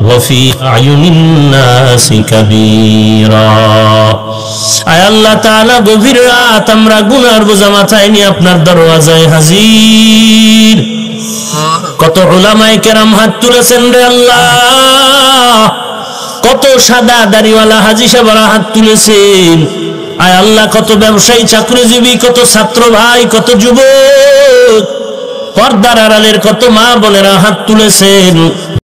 وفي أعين الناس كبيرا আয় আল্লাহ তাআলা গভীর রাত আমরা গুনার বোঝা মাথায় নিয়ে আপনার দরওয়াজায় হাজির। কত উলামায়ে কেরাম হাত তুলেছেন রে আল্লাহ, কত সাদা দাড়িওয়ালা হাজী সাহেবরা হাত তুলেছেন। আয় আল্লাহ কত ব্যবসায়ী চাকরিজীবী, কত ছাত্র ভাই, কত যুবক, পর্দার আড়ালের কত মা বোনেরা হাত তুলেছেন।